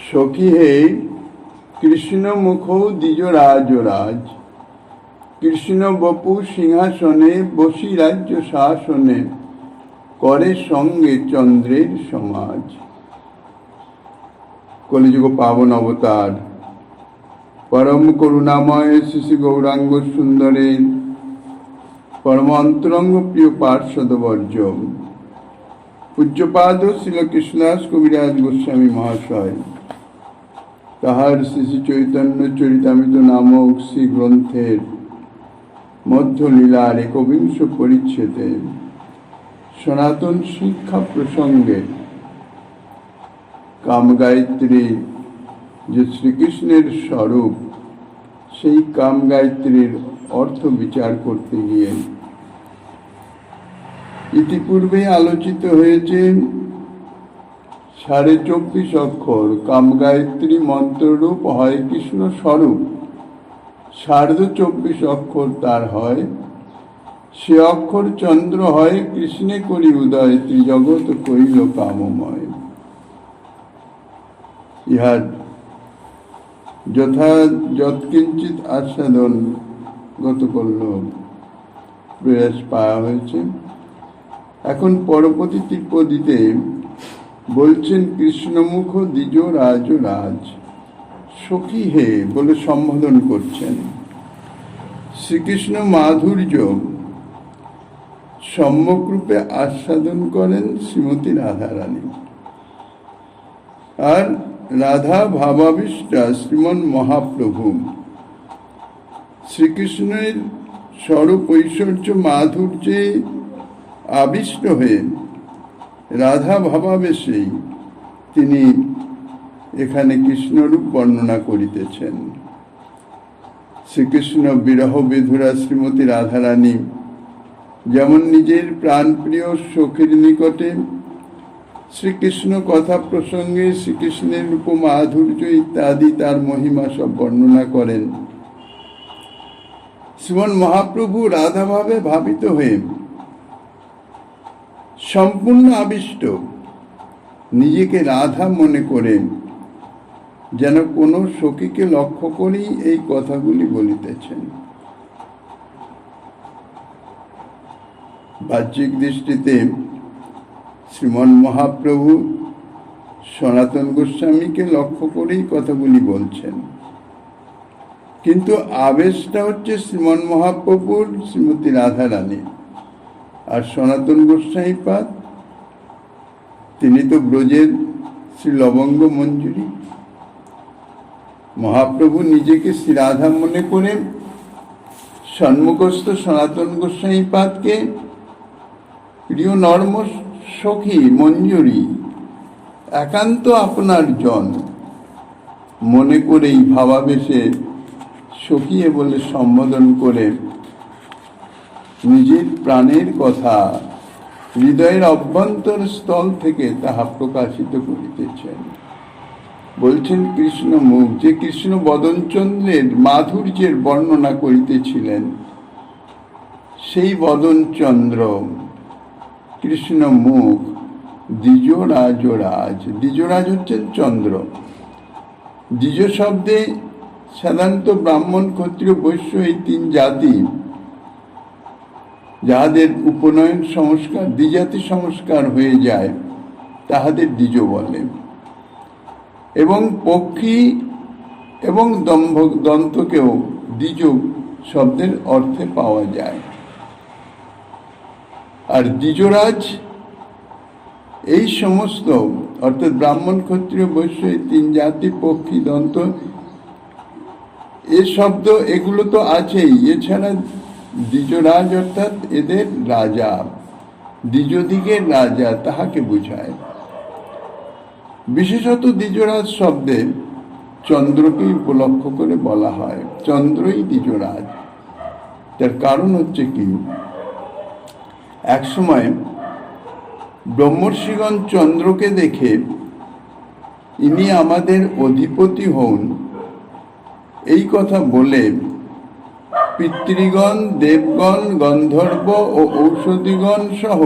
সখী হে কৃষ্ণ মুখ দ্বিজ রাজ, কৃষ্ণ বপু সিংহাসনে বসি রাজ্য শাসনে, করে সঙ্গে চন্দ্রের সমাজ। কলিযুগ পাবন অবতার পরম করুণাময় শ্রী গৌরাঙ্গ সুন্দরের পরম অন্তরঙ্গ প্রিয় পার্ষদ বর্জ পূজ্যপাদ শ্রীল কৃষ্ণদাস কবিরাজ গোস্বামী মহাশয় তাহার শ্রী চৈতন্য চরিতামৃত নামক শ্রী গ্রন্থের মধ্যলীলার একবিংশ পরিচ্ছেদে সনাতন শিক্ষা প্রসঙ্গে কামগায়ত্রী যে শ্রীকৃষ্ণের স্বরূপ, সেই কামগায়ত্রীর অর্থ বিচার করতে গিয়ে ইতিপূর্বে আলোচিত হয়েছে 24.5 অক্ষর কামগায়ত্রী মন্ত্ররূপ হয় কৃষ্ণ স্বরূপ, 24.5 অক্ষর তার হয়, সে অক্ষর চন্দ্র হয় কৃষ্ণে করি উদয়, ত্রিজগৎ করিল কামময়। ইহার যৎকিঞ্চিত আস্বাদন গতকল্য প্রয়াস পাওয়া হয়েছে। এখন পরবর্তী টিপ্পদিতে বলছেন কৃষ্ণমুখ দ্বিজ রাজ, সখী হে বলে সম্বোধন করছেন। শ্রীকৃষ্ণ মাধুর্য সম্যকরূপে আস্বাদন করেন শ্রীমতী রাধারানী, আর রাধা ভাবাবিষ্টা শ্রীমন মহাপ্রভু শ্রীকৃষ্ণের স্বরূপ ঐশ্বর্য মাধুর্যে আবিষ্ট হয়ে রাধা ভাবাবেশেই তিনি এখানে কৃষ্ণরূপ বর্ণনা করিতেছেন। শ্রীকৃষ্ণ বিরহ বিধুরা শ্রীমতী রাধারানী যেমন নিজের প্রাণপ্রিয় সখীর নিকটে শ্রীকৃষ্ণ কথা প্রসঙ্গে শ্রীকৃষ্ণের রূপ মাধুর্য ইত্যাদি তার মহিমা সব বর্ণনা করেন, শ্রীমন মহাপ্রভু রাধাভাবে ভাবিত হয়ে সম্পূর্ণ আবিষ্ট নিজেকে রাধা মনে করেন, যেন কোনো সখীকে লক্ষ্য করেই এই কথাগুলি বলিতেছেন। বাহ্যিক দৃষ্টিতে শ্রীমন মহাপ্রভু সনাতন গোস্বামীকে লক্ষ্য করেই কথাগুলি বলছেন, কিন্তু আবেশটা হচ্ছে শ্রীমন মহাপ্রভুর শ্রীমতী রাধারানী। আর সনাতন গোস্বামীপাদ তিনি তো ব্রজের শ্রী লবঙ্গ মঞ্জুরি। মহাপ্রভু নিজেকে শ্রী রাধা মনে করে সন্মুখস্থ সনাতন গোস্বামীপাদকে প্রিয় নর্ম সখী মঞ্জুরি, একান্ত আপনার জন মনে করেই ভাবাবেশে সখীয়ে বলে সম্বোধন করে নিজের প্রাণের কথা হৃদয়ের অভ্যন্তর স্থল থেকে তাহা প্রকাশিত করিতেছেন। বলছেন কৃষ্ণ মুখ, যে কৃষ্ণ বদনচন্দ্রের মাধুর্যের বর্ণনা করিতেছিলেন, সেই বদনচন্দ্র কৃষ্ণ মুখ দ্বিজরাজ, দ্বিজরাজ হচ্ছেন চন্দ্র। দ্বিজ শব্দে সাধারণত ব্রাহ্মণ ক্ষত্রিয় বৈশ্য এই 3 জাতি যাহাদের উপনয়ন সংস্কার দ্বিজাতি সংস্কার হয়ে যায় তাহাদের দ্বিজ বলে, এবং পক্ষী এবং দন্তকেও দ্বিজ শব্দের অর্থে পাওয়া যায়। আর দ্বিজরাজ এই সমস্ত অর্থাৎ ব্রাহ্মণ ক্ষত্রিয় বৈশ্য এই 3 জাতি পক্ষী দন্ত এ শব্দ এগুলো তো আছেই, এছাড়া দ্বিজরাজ অর্থাৎ এদের রাজা, দ্বিজদিগের রাজা তাহাকে বোঝায়। বিশেষত দ্বিজরাজ শব্দে চন্দ্রকেই উপলক্ষ করে বলা হয়, চন্দ্রই দ্বিজরাজ। তার কারণ হচ্ছে কি, এক সময় ব্রহ্মর্ষিগণ চন্দ্রকে দেখে ইনি আমাদের অধিপতি হন এই কথা বলে পিতৃগণ, দেবগণ, গন্ধর্ব ও ঔষধিগণ সহ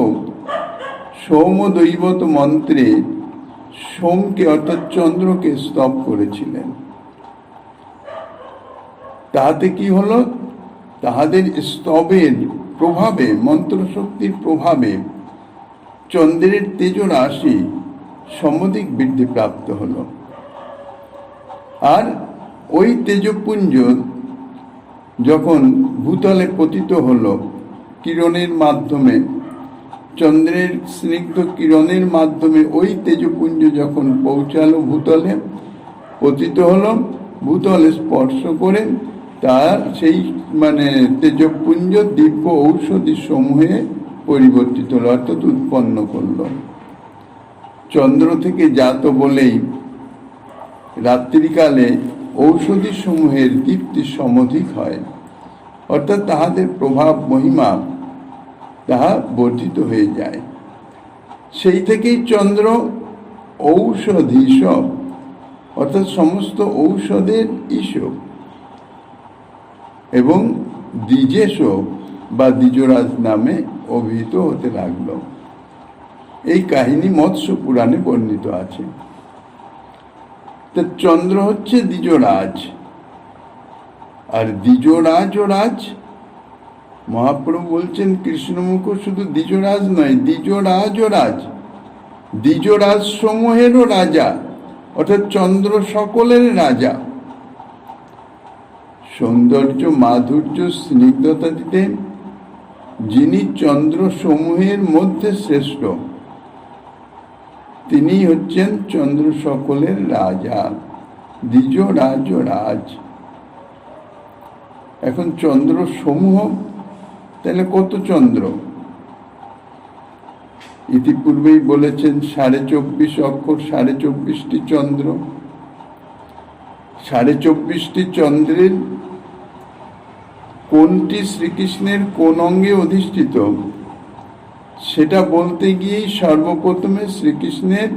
সৌমদৈবত মন্ত্রে সোমকে অর্থাৎ চন্দ্রকে স্তব করেছিলেন। তাহাতে কি হলো? তাহাদের স্তবের প্রভাবে, মন্ত্রশক্তির প্রভাবে চন্দ্রের তেজ রাশি সমধিক বৃদ্ধি প্রাপ্ত হলো। আর ওই তেজপুঞ্জ যখন ভূতলে পতিত হলো কিরণের মাধ্যমে, চন্দ্রের স্নিগ্ধ কিরণের মাধ্যমে ওই তেজপুঞ্জ যখন পৌঁছালো ভূতলে, পতিত হলো, ভূতলে স্পর্শ করে তার সেই তেজপুঞ্জ দিব্য ঔষধি সমূহে পরিবর্তিত হলো, অর্থাৎ উৎপন্ন করলো। চন্দ্র থেকে জাত বলেই রাত্রিকালে ঔষধি সমূহের দীপ্তি সমধিক হয়, অর্থাৎ তাহাদের প্রভাব মহিমা তাহা বর্ধিত হয়ে যায়। সেই থেকেই চন্দ্র ঔষধীশ, অর্থাৎ সমস্ত ঔষধের ঈশ, এবং দ্বিজেশ বা দ্বিজরাজ নামে অভিহিত হতে লাগল। এই কাহিনী মৎস্য পুরাণে বর্ণিত আছে। তো চন্দ্র হচ্ছে দ্বিজরাজ, আর দ্বিজরাজ ও রাজ, মহাপ্রভু বলছেন কৃষ্ণমুখ শুধু দ্বিজরাজ নয়, দ্বিজরাজ ও রাজ, দ্বিজরাজ সমূহেরও রাজা, অর্থাৎ চন্দ্র সকলের রাজা। সৌন্দর্য, মাধুর্য, স্নিগ্ধতা দিতে যিনি চন্দ্র সমূহের মধ্যে শ্রেষ্ঠ, তিনি হচ্ছেন চন্দ্র সকলের রাজা, দ্বিজরাজ ও রাজ। এখন চন্দ্র সমূহ, তাহলে কত চন্দ্র? ইতিপূর্বেই বলেছেন 24.5 অক্ষর, 24.5টি চন্দ্র। 24.5টি চন্দ্রের কোনটি শ্রীকৃষ্ণের কোন অঙ্গে অধিষ্ঠিত সেটা বলতে গিয়েই সর্বপ্রথমে শ্রীকৃষ্ণের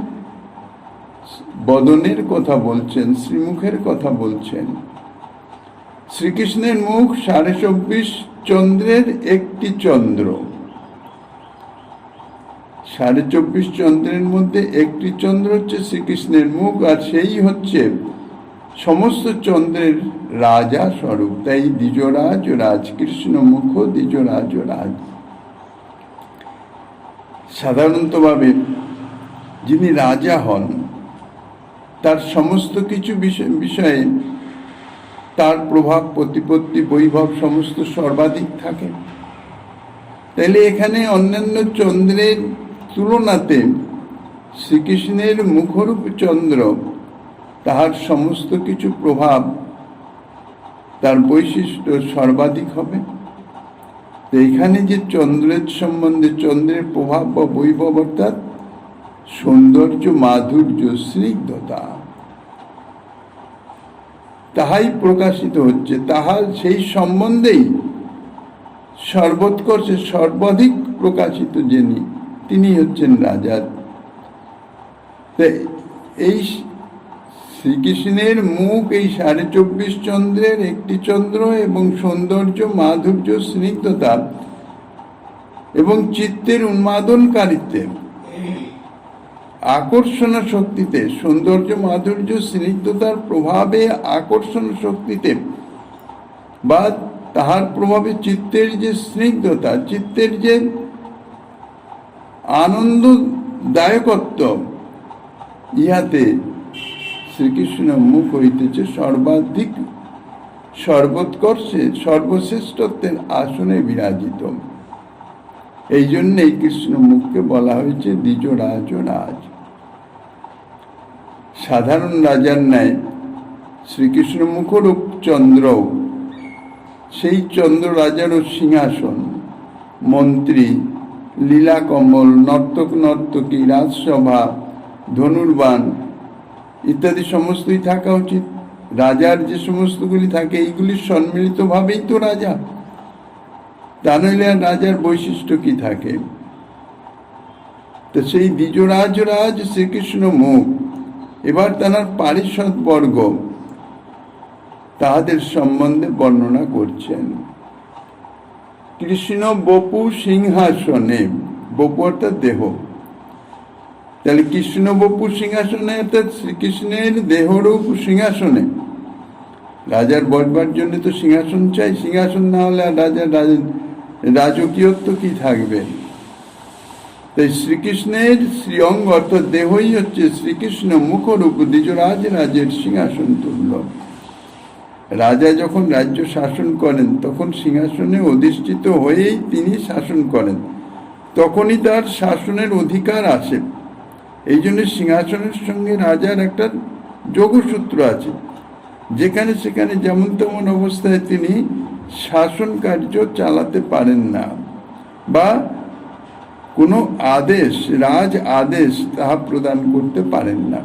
বদনের কথা বলছেন, শ্রীমুখের কথা বলছেন। শ্রীকৃষ্ণের মুখ 24.5 চন্দ্রের একটি চন্দ্র। 24.5 চন্দ্রের মধ্যে একটি চন্দ্র হচ্ছে শ্রীকৃষ্ণের মুখ, আর সেই হচ্ছে সমস্ত চন্দ্রের রাজা স্বরূপ। তাই দ্বিজরাজ ও রাজ, কৃষ্ণ মুখ দ্বিজরাজ ও রাজ। সাধারণতভাবে যিনি রাজা হন তার সমস্ত কিছু বিষয়ে তার প্রভাব, প্রতিপত্তি, বৈভব সমস্ত সর্বাধিক থাকে। তাইলে এখানে অন্যান্য চন্দ্রের তুলনাতে শ্রীকৃষ্ণের মুখরূপ চন্দ্র, তাহার সমস্ত কিছু প্রভাব, তার বৈশিষ্ট্য সর্বাধিক হবে। তো এখানে যে চন্দ্রের সম্বন্ধে, চন্দ্রের প্রভাব বা বৈভব, অর্থাৎ সৌন্দর্য, মাধুর্য, স্নিগ্ধতা, তাহাই প্রকাশিত হচ্ছে, তাহার সেই সম্বন্ধেই সর্বোৎকর্ষে সর্বাধিক প্রকাশিত যিনি, তিনি হচ্ছেন রাজা। এই শ্রীকৃষ্ণের মুখ এই 24.5 চন্দ্রের একটি চন্দ্র, এবং সৌন্দর্য, মাধুর্য, স্নিগ্ধতা এবং চিত্তের উন্মাদনকারিত্বে, আকর্ষণ শক্তিতে, সৌন্দর্য, মাধুর্য, স্নিগ্ধতার প্রভাবে আকর্ষণ শক্তিতে, বা তাহার প্রভাবে চিত্তের যে স্নিগ্ধতা, চিত্তের যে আনন্দদায়কত্ব, ইহাতে শ্রীকৃষ্ণ মুখ হইতেছে সর্বাধিক, সর্বোৎকর্ষে, সর্বশ্রেষ্ঠত্বের আসনে বিরাজিত। এই জন্যেই কৃষ্ণ মুখকে বলা হয়েছে দ্বিজরাজ ও রাজ। সাধারণ রাজার ন্যায় শ্রীকৃষ্ণ মুখরূপ চন্দ্র, সেই চন্দ্র রাজারও সিংহাসন, মন্ত্রী, লীলাকমল, নর্তক নর্তকী, রাজসভা, ধনুর্বাণ ইত্যাদি সমস্তই থাকা উচিত। রাজার যে সমস্তগুলি থাকে এইগুলির সম্মিলিতভাবেই তো রাজা, তা নইলে আর রাজার বৈশিষ্ট্য কি থাকে? তো সেই দ্বিজরাজ রাজ শ্রীকৃষ্ণ মুখ। এবার তার পারিষদ বর্গ তাহাদের সম্বন্ধে বর্ণনা করছেন। কৃষ্ণ বপু সিংহাসনে, বপু অর্থাৎ দেহ, তাহলে কৃষ্ণ বপু সিংহাসনে, অর্থাৎ শ্রীকৃষ্ণের দেহরূপ সিংহাসনে, রাজার বসবার জন্য তো সিংহাসন চাই, সিংহাসন না হলে আর রাজার রাজকীয়ত্ব কি থাকবে? তাই শ্রীকৃষ্ণের শ্রীঅঙ্গ অর্থাৎ দেহই হচ্ছে শ্রীকৃষ্ণ মুখরূপ দ্বিজরাজ রাজের সিংহাসন তুল্য। রাজা যখন রাজ্য শাসন করেন তখন সিংহাসনে অধিষ্ঠিত হয়েই তিনি শাসন করেন, তখনই তার শাসনের অধিকার আসে। এই জন্য সিংহাসনের সঙ্গে রাজার একটা যোগসূত্র আছে, যেখানে সেখানে যেমন তেমন অবস্থায় তিনি শাসন কার্য চালাতে পারেন না, বা কোনো আদেশ, রাজ আদেশ তাহা প্রদান করতে পারেন না।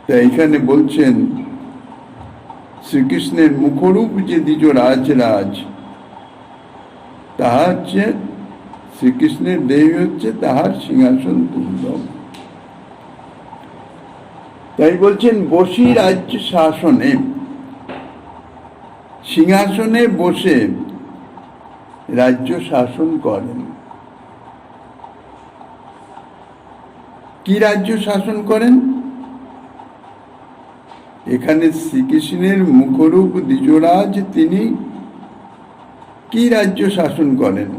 তাই এখানে বলছেন শ্রীকৃষ্ণের মুখরূপ যে দ্বিজরাজ রাজ, তাহা হচ্ছে শ্রীকৃষ্ণের দেহ হচ্ছে তাহার সিংহাসন তুল্য। তাই বলছেন বসি রাজ্য শাসনে, সিংহাসনে বসে রাজ্য শাসন করেন। কি রাজ্য শাসন করেন? এখানে শ্রীকৃষ্ণের মুখরূপ দ্বিজরাজ তিনি কি রাজ্য শাসন করেন?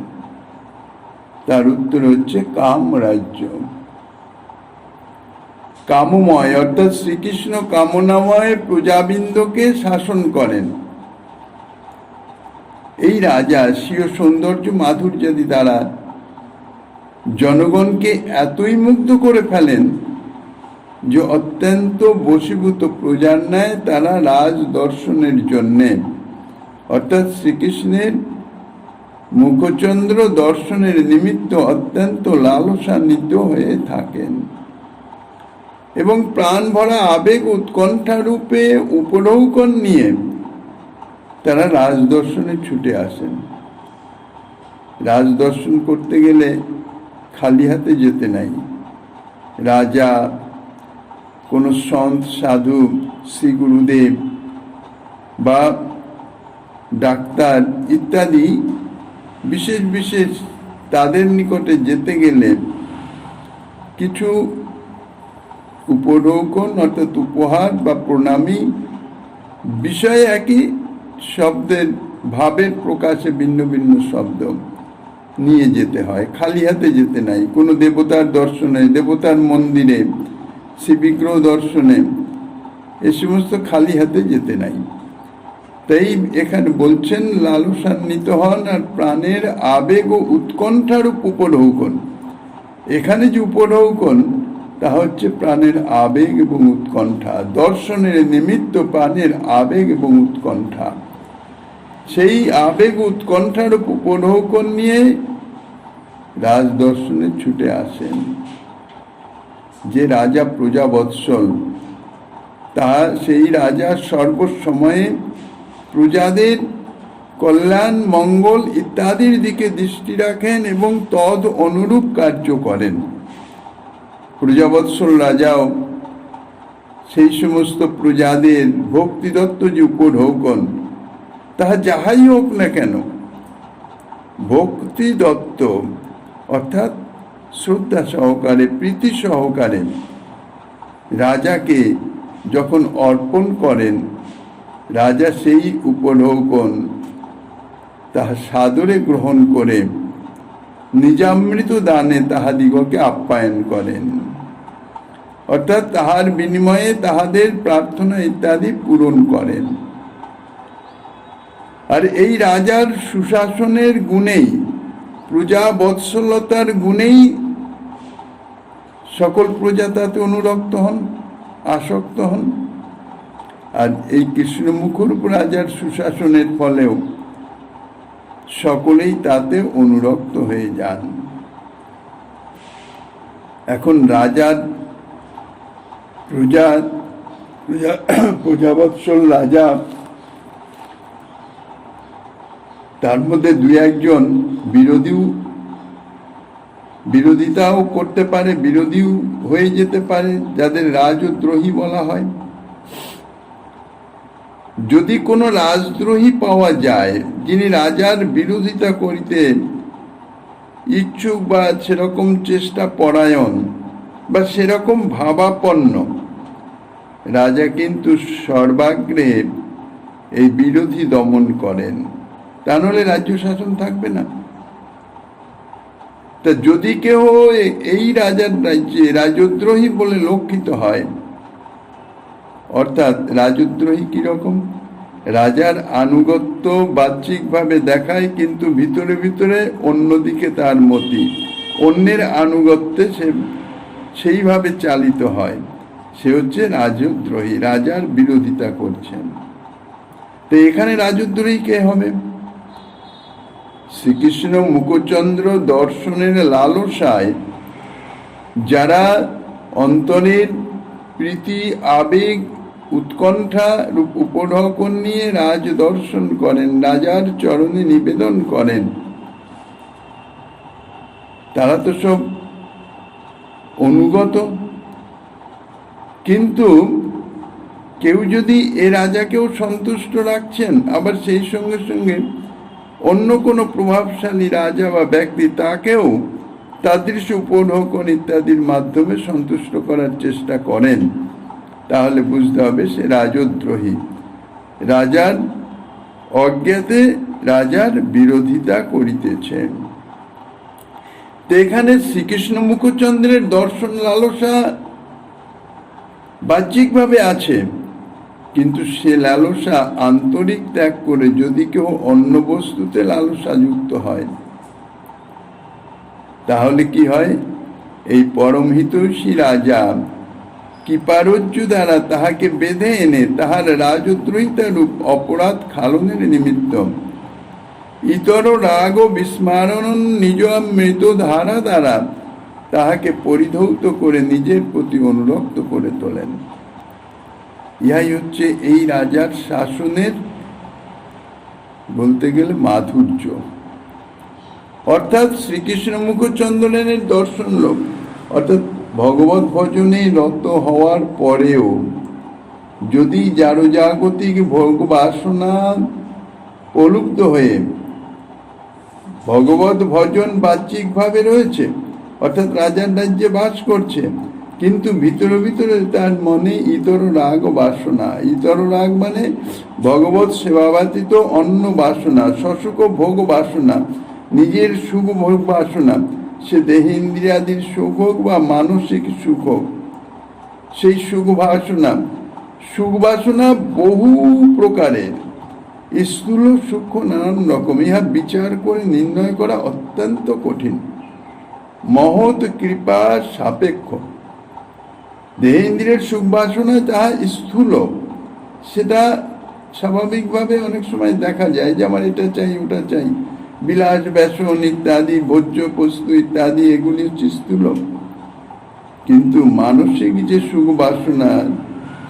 তার উত্তর হচ্ছে কাম রাজ্য, কামময়, অর্থাৎ শ্রীকৃষ্ণ কামনাময় প্রজাবৃন্দকে শাসন করেন। এই রাজা স্বীয় সৌন্দর্য মাধুর্যাদি দ্বারা জনগণকে এতই মুগ্ধ করে ফেলেন যে অত্যন্ত বশীভূত প্রজার ন্যায় তারা রাজ দর্শনের জন্যে, অর্থাৎ শ্রীকৃষ্ণের মুখচন্দ্র দর্শনের নিমিত্ত অত্যন্ত লালসান্বিত হয়ে থাকেন এবং প্রাণ ভরা আবেগ উৎকণ্ঠা রূপে উপঢৌকন নিয়ে তারা রাজদর্শনে ছুটে আসেন। রাজদর্শন করতে গেলে খালি হাতে যেতে নাই। রাজা, কোনো সন্ত সাধু, শ্রী গুরুদেব বা ডাক্তার ইত্যাদি বিশেষ বিশেষ তাদের নিকটে যেতে গেলে কিছু উপঢৌকন অর্থাৎ উপহার বা প্রণামী বিষয়ে একই শব্দের ভাবের প্রকাশে ভিন্ন ভিন্ন শব্দ নিয়ে যেতে হয়, খালি হাতে যেতে নাই। কোনো দেবতার দর্শনে, দেবতার মন্দিরে, শ্রী বিগ্রহ দর্শনে এ সমস্ত খালি হাতে যেতে নাই। তাই এখানে বলছেন লালসান্বিত হন আর প্রাণের আবেগ ও উৎকণ্ঠারূপ উপঢৌকন। এখানে যে উপঢৌকন তা হচ্ছে প্রাণের আবেগ এবং উৎকণ্ঠা, দর্শনের নিমিত্ত প্রাণের আবেগ এবং উৎকণ্ঠা। সেই আবেগ উৎকণ্ঠারূপ উপঢৌকন নিয়ে রাজদর্শনে ছুটে আসেন। যে রাজা প্রজাবৎসল, তা সেই রাজা সর্বসময়ে প্রজাদের কল্যাণ, মঙ্গল ইত্যাদির দিকে দৃষ্টি রাখেন এবং তদ অনুরূপ কার্য করেন। প্রজাবৎসল রাজাও সেই সমস্ত প্রজাদের ভক্তিদত্ত যে উপঢৌকন, তাহা যাহাই হোক না কেন, ভক্তি দত্ত অর্থাৎ শ্রদ্ধা সহকারে, প্রীতি সহকারে রাজাকে যখন অর্পণ করেন, রাজা সেই উপঢৌকন তাহা সাদরে গ্রহণ করে নিজামৃত দানে তাহাদিগকে আপ্যায়ন করেন, অর্থাৎ তাহার বিনিময়ে তাহাদের প্রার্থনা ইত্যাদি পূরণ করেন। আর এই রাজার সুশাসনের গুণেই, প্রজা বৎসলতার গুণেই সকল প্রজা তাতে অনুরক্ত হন, আসক্ত হন। আর এই কৃষ্ণমুখরূপ রাজার সুশাসনের ফলেও সকলেই তাতে অনুরক্ত হয়ে যান। এখন রাজার প্রজাবৎসল রাজা, তার মধ্যে দুই একজন বিরোধিতাও করতে পারে, বিরোধীও হয়ে যেতে পারে, যাদের রাজদ্রোহী বলা হয়। যদি কোনো রাজদ্রোহী পাওয়া যায়, যিনি রাজার বিরোধিতা করিতে ইচ্ছুক বা সেরকম চেষ্টা পরায়ণ, বা সেরকম ভাবাপন্ন রাজা কিন্তু সর্বাগ্রে এই বিরোধী দমন করেন, তা নাহলে রাজ্য শাসন থাকবে না। তা যদি কেউ এই রাজার রাজ্যে রাজদ্রোহী বলে লক্ষিত হয়, অর্থাৎ রাজদ্রোহী কিরকম, রাজার আনুগত্য বাহ্যিকভাবে দেখায় কিন্তু ভিতরে ভিতরে অন্যদিকে তার মতি, অন্যের আনুগত্যে সে সেইভাবে চালিত হয়, সে হচ্ছে রাজদ্রোহী, রাজার বিরোধিতা করছেন। তো এখানে রাজদ্রোহী কে হবে? শ্রীকৃষ্ণ মুখচন্দ্র দর্শনের লালসায় যারা অন্তরের প্রীতি আবেগ উৎকণ্ঠা রূপ উপঢৌকন নিয়ে রাজ দর্শন করেন, রাজার চরণে নিবেদন করেন, তারা তো সব অনুগত। কিন্তু কেউ যদি এ রাজাকেও সন্তুষ্ট রাখছেন, আবার সেই সঙ্গে সঙ্গে অন্য কোনো প্রভাবশালী রাজা বা ব্যক্তি তাকেও তাদৃশ উপঢৌকন ইত্যাদির মাধ্যমে সন্তুষ্ট করার চেষ্টা করেন, তাহলে বুঝতে হবে সে রাজদ্রোহী, রাজার অজ্ঞাতে রাজার বিরোধিতা করিতেছেন। তো এখানে শ্রীকৃষ্ণ মুখচন্দ্রের দর্শন লালসা বাহ্যিকভাবে আছে, কিন্তু সে লালসা আন্তরিক ত্যাগ করে যদি কেউ অন্য বস্তুতে লালসা যুক্ত হয়, তাহলে কি হয়? এই পরমহিতৈষী রাজা কৃপারজ্জু দ্বারা তাহাকে বেঁধে এনে তাহার রাজদ্রোহিতা রূপ অপরাধ খালনের নিমিত্ত ইতর রাগ ও বিস্মারণ নিজ মৃত ধারা দ্বারা তাহাকে পরিধৌত করে নিজের প্রতি অনুরক্ত করে তোলেন। ইহাই হচ্ছে এই রাজার শাসনের বলতে গেলে মাধুর্য। অর্থাৎ শ্রীকৃষ্ণ মুখচন্দ্রের দর্শন লোক, অর্থাৎ ভগবত ভজনে রত হওয়ার পরেও যদি জাগতিক ভোগ বাসনা প্রলুব্ধ হয়ে ভগবত ভজন বাহ্যিকভাবে রয়েছে, অর্থাৎ রাজার রাজ্যে বাস করছে, কিন্তু ভিতরে ভিতরে তার মনে ইতর রাগ ও বাসনা, ইতর রাগ মানে ভগবত সেবা ব্যতীত অন্য বাসনা, সসুখ ভোগ বাসনা, নিজের সুখ ভোগ বাসনা, সে দেহেন্দ্রিয়াদির সুখ হোক বা মানসিক সুখ হোক, সেই সুখ বাসনা বহু প্রকারের, স্থূল সূক্ষ্ম নানান রকম, ইহা বিচার করে নির্ণয় করা অত্যন্ত কঠিন, মহৎ কৃপা সাপেক্ষ। দেহেন্দ্রিয়ের সুখ বাসনা যাহা স্থূল, সেটা স্বাভাবিকভাবে অনেক সময় দেখা যায় যে আমার এটা চাই ওটা চাই, বিলাস ব্যসন ইত্যাদি, ভোজ্য বস্তু ইত্যাদি, এগুলি হচ্ছে স্থূল। কিন্তু মানসিক যে সুখ বাসনা,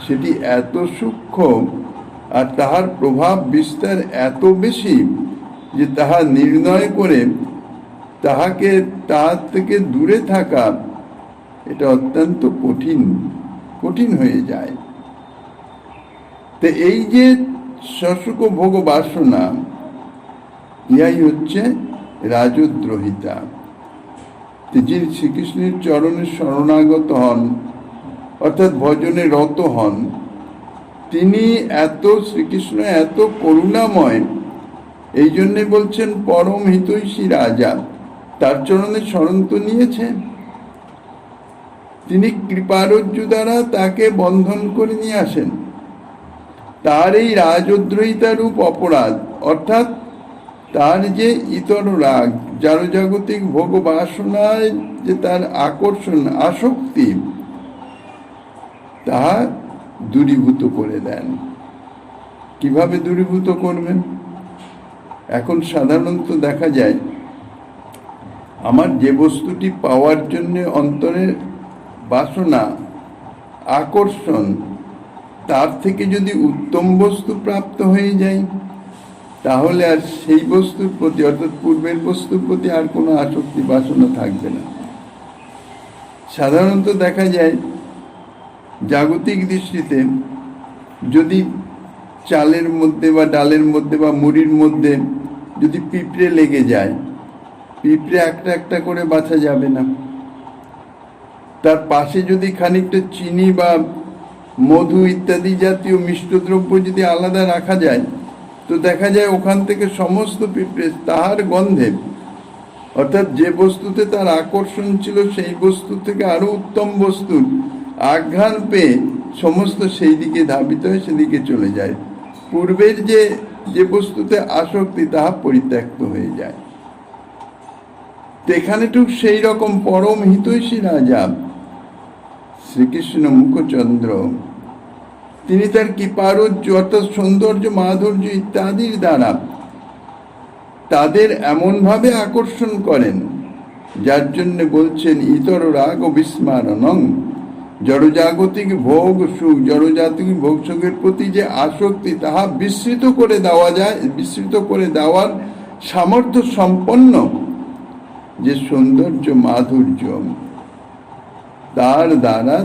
সেটি এত সূক্ষ্ম আর তাহার প্রভাব বিস্তার এত বেশি যে তাহা নির্ণয় করে তাহাকে তার থেকে দূরে থাকা এটা অত্যন্ত কঠিন হয়ে যায়। তো এই যে সসুখ ভোগ বাসনা, ইহাই হচ্ছে রাজদ্রোহিতা। যিনি শ্রীকৃষ্ণের চরণে শরণাগত হন, অর্থাৎ ভজনে রত হন, তিনি শ্রীকৃষ্ণ এত করুণাময়, এই জন্যে বলছেন পরম হিতৈষী রাজা, তার চরণে শরণ তো নিয়েছেন, তিনি কৃপারজ্জু দ্বারা তাকে বন্ধন করে নিয়ে আসেন। তার এই রাজদ্রোহিতা রূপ অপরাধ, অর্থাৎ তার যে ইতর রাগ, জাগতিক ভোগ বাসনায় যে তার আকর্ষণ আসক্তি, তাহা দূরীভূত করে দেন। কিভাবে দূরীভূত করবেন? এখন সাধারণত দেখা যায় আমার যে বস্তুটি পাওয়ার জন্য অন্তরের বাসনা আকর্ষণ, তার থেকে যদি উত্তম বস্তু প্রাপ্ত হয়ে যায়, তাহলে আর সেই বস্তুর প্রতি, অর্থাৎ পূর্বের বস্তুর প্রতি আর কোনো আসক্তি বাসনা থাকবে না। সাধারণত দেখা যায় জাগতিক দৃষ্টিতে যদি চালের মধ্যে বা ডালের মধ্যে বা মুড়ির মধ্যে যদি পিঁপড়ে লেগে যায়, পিঁপড়ে একটা একটা করে বাছা যাবে না, তার পাশে যদি খানিকটা চিনি বা মধু ইত্যাদি জাতীয় মিষ্টদ্রব্য যদি আলাদা রাখা যায়, তো দেখা যায় ওখান থেকে সমস্ত পিঁপড়ে তাহার গন্ধে, অর্থাৎ যে বস্তুতে তার আকর্ষণ ছিল সেই বস্তু থেকে আরো উত্তম বস্তুর আঘ্রাণ পেয়ে সমস্ত সেই দিকে ধাবিত হয়ে সেদিকে চলে যায়। পূর্বের যে বস্তুতে আসক্তি তাহা পরিত্যক্ত হয়ে যায়। এখানে ঠিক সেই রকম পরম হিতৈষী রাজা শ্রীকৃষ্ণ মুখচন্দ্র, তিনি তার কৃপারোজ্য অর্থাৎ সৌন্দর্য, মাধুর্য ইত্যাদির দ্বারা তাদের এমনভাবে আকর্ষণ করেন, যার জন্য বলছেন ইতর রাগ ও বিস্মারণং, জড়জাগতিক ভোগ সুখ, জড়জাগতিক ভোগ সুখের প্রতি যে আসক্তি তাহা বিস্মৃত করে দেওয়া যায়, বিস্মৃত করে দেওয়ার সামর্থ্য সম্পন্ন যে সৌন্দর্য মাধুর্য, তার দ্বারা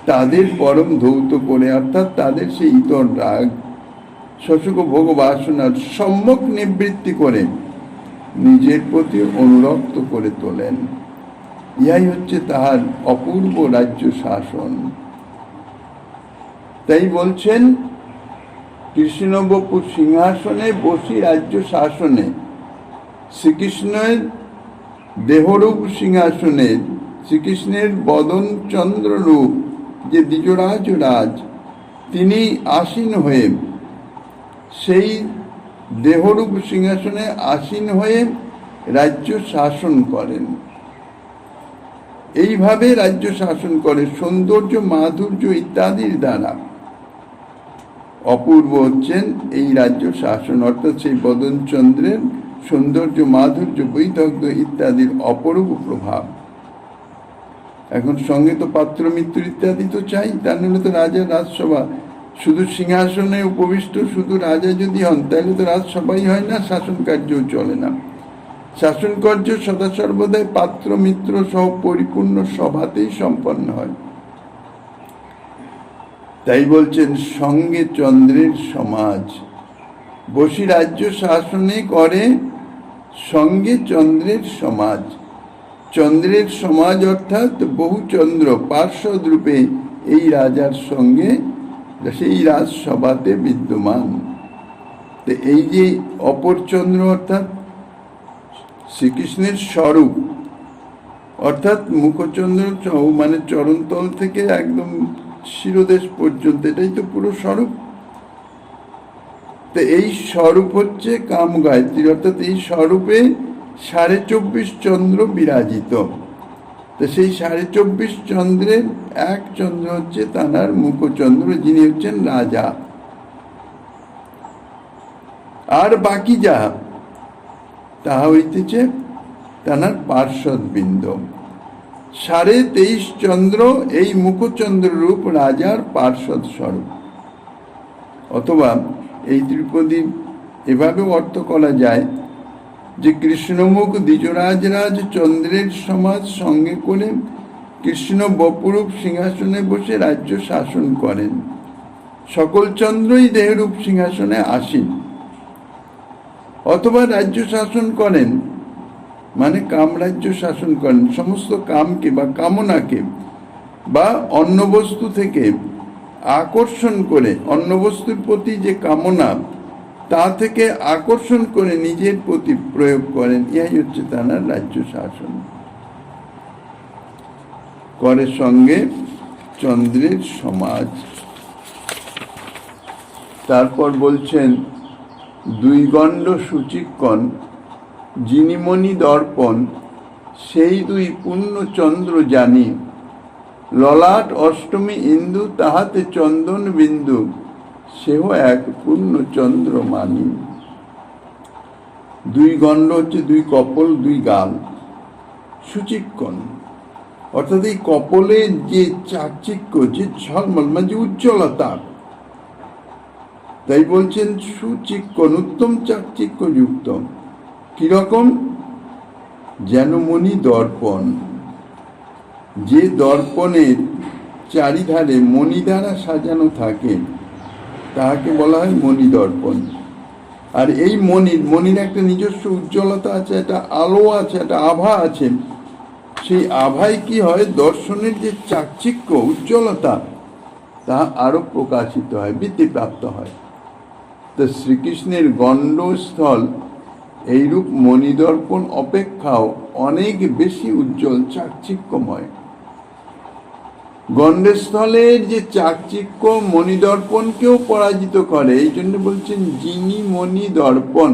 তাদের পরম ধৌত করে, অর্থাৎ তাদের সেই ইতর রাগ শোষক ভোগ বাসনার সম্যক নিবৃত্তি করে নিজের প্রতি অনুরক্ত করে তোলেন। ইহাই হচ্ছে তাহার অপূর্ব রাজ্য শাসন। তাই বলছেন কৃষ্ণবপু সিংহাসনে বসি রাজ্য শাসনে, শ্রীকৃষ্ণের দেহরূপ সিংহাসনে, শ্রীকৃষ্ণের বদন চন্দ্র রূপ যে দ্বিজরাজ রাজ, তিনি আসীন হয়ে সেই দেহরূপ সিংহাসনে আসীন হয়ে রাজ্য শাসন করেন। এইভাবে রাজ্য শাসন করে সৌন্দর্য মাধুর্য ইত্যাদির দ্বারা। অপূর্ব হচ্ছেন এই রাজ্য শাসন, অর্থাৎ সেই বদন চন্দ্রের সৌন্দর্য মাধুর্য বৈদগ্ধ ইত্যাদির অপরূপ প্রভাব। এখন সঙ্গে তো পাত্র মিত্র ইত্যাদি তো চাই, তার নাহলে তো রাজার রাজসভা, শুধু সিংহাসনে উপবিষ্ট শুধু রাজা যদি হন তাহলে তো রাজসভাই হয় না, শাসন কার্যও চলে না। শাসন কার্য সদা সর্বদাই পাত্র মিত্র সহ পরিপূর্ণ সভাতেই সম্পন্ন হয়। তাই বলছেন সঙ্গে চন্দ্রের সমাজ, বসি রাজ্য শাসনে করে সঙ্গে চন্দ্রের সমাজ। চন্দ্রের সমাজ অর্থাৎ বহু চন্দ্র পার্শ্বদ রূপে এই রাজার সঙ্গে সেই রাজসভাতে বিদ্যমান। তো এই যে অপর চন্দ্র অর্থাৎ শ্রীকৃষ্ণের স্বরূপ, অর্থাৎ মুখচন্দ্র মানে চরণতল থেকে একদম শিরোদেশ পর্যন্ত, এটাই তো পুরো স্বরূপ। তো এই স্বরূপ হচ্ছে কাম গায়ত্রী, অর্থাৎ এই স্বরূপে 24.5 চন্দ্র বিরাজিত। তো সেই 24.5 চন্দ্রের এক চন্দ্র হচ্ছে তাঁর মুখচন্দ্র, যিনি হচ্ছেন রাজা। আর বাকি যা তাহা হইতেছে তাঁর পার্শ্বদ বৃন্দ। 23.5 চন্দ্র এই মুখচন্দ্র রূপ রাজার পার্শ্বদ স্বরূপ। অথবা এই ত্রিপদী এভাবেও অর্থ করা যায় যে কৃষ্ণমুখ দ্বিজরাজ চন্দ্রের সমাজ সঙ্গে করে কৃষ্ণ বপুরূপ সিংহাসনে বসে রাজ্য শাসন করেন। সকল চন্দ্রই দেহরূপ সিংহাসনে আসীন। অথবা রাজ্য শাসন করেন মানে কামরাজ্য শাসন করেন, সমস্ত কামকে বা কামনাকে বা অন্য বস্তু থেকে আকর্ষণ করে, অন্য বস্তুর প্রতি যে কামনা তা থেকে আকর্ষণ করে নিজের প্রতি প্রয়োগ করেন। ইহাই হচ্ছে তাঁর রাজ্য শাসন করে সঙ্গে চন্দ্রের সমাজ। তারপর বলছেন দুই গণ্ড সূচিকণ যিনিমণি দর্পণ, সেই দুই পূর্ণ চন্দ্র জানি, ললাট অষ্টমী ইন্দু তাহাতে চন্দন বিন্দু, সেও এক পূর্ণ চন্দ্র মানি। দুই গণ্ড হচ্ছে দুই কপল, দুই গাল। সূচিকণ অর্থাৎ এই কপলের যে চাকচিক্য, যে ঝলমল মানে যে উজ্জ্বলতা, তাই বলছেন সুচিক্কণ উত্তম চাকচিক্য যুক্ত। কিরকম? যেন মণি দর্পণ, যে দর্পণের চারিধারে মণি দ্বারা সাজানো থাকে তাহাকে বলা হয় মণি দর্পণ। আর এই মণির একটা নিজস্ব উজ্জ্বলতা আছে, একটা আলো আছে, একটা আভা আছে, সেই আভায় কি হয়, দর্শনের যে চাকচিক্য উজ্জ্বলতা তা আরো প্রকাশিত হয়, বৃদ্ধিপ্রাপ্ত হয়। তো শ্রীকৃষ্ণের গণ্ডস্থল এইরূপ মণিদর্পণ অপেক্ষাও অনেক বেশি উজ্জ্বল, চাকচিক্যময়। গণ্ডস্থলের যে চাকচিক্য মণিদর্পণকেও পরাজিত করে, এই জন্য বলছেন যিনি মণিদর্পণ,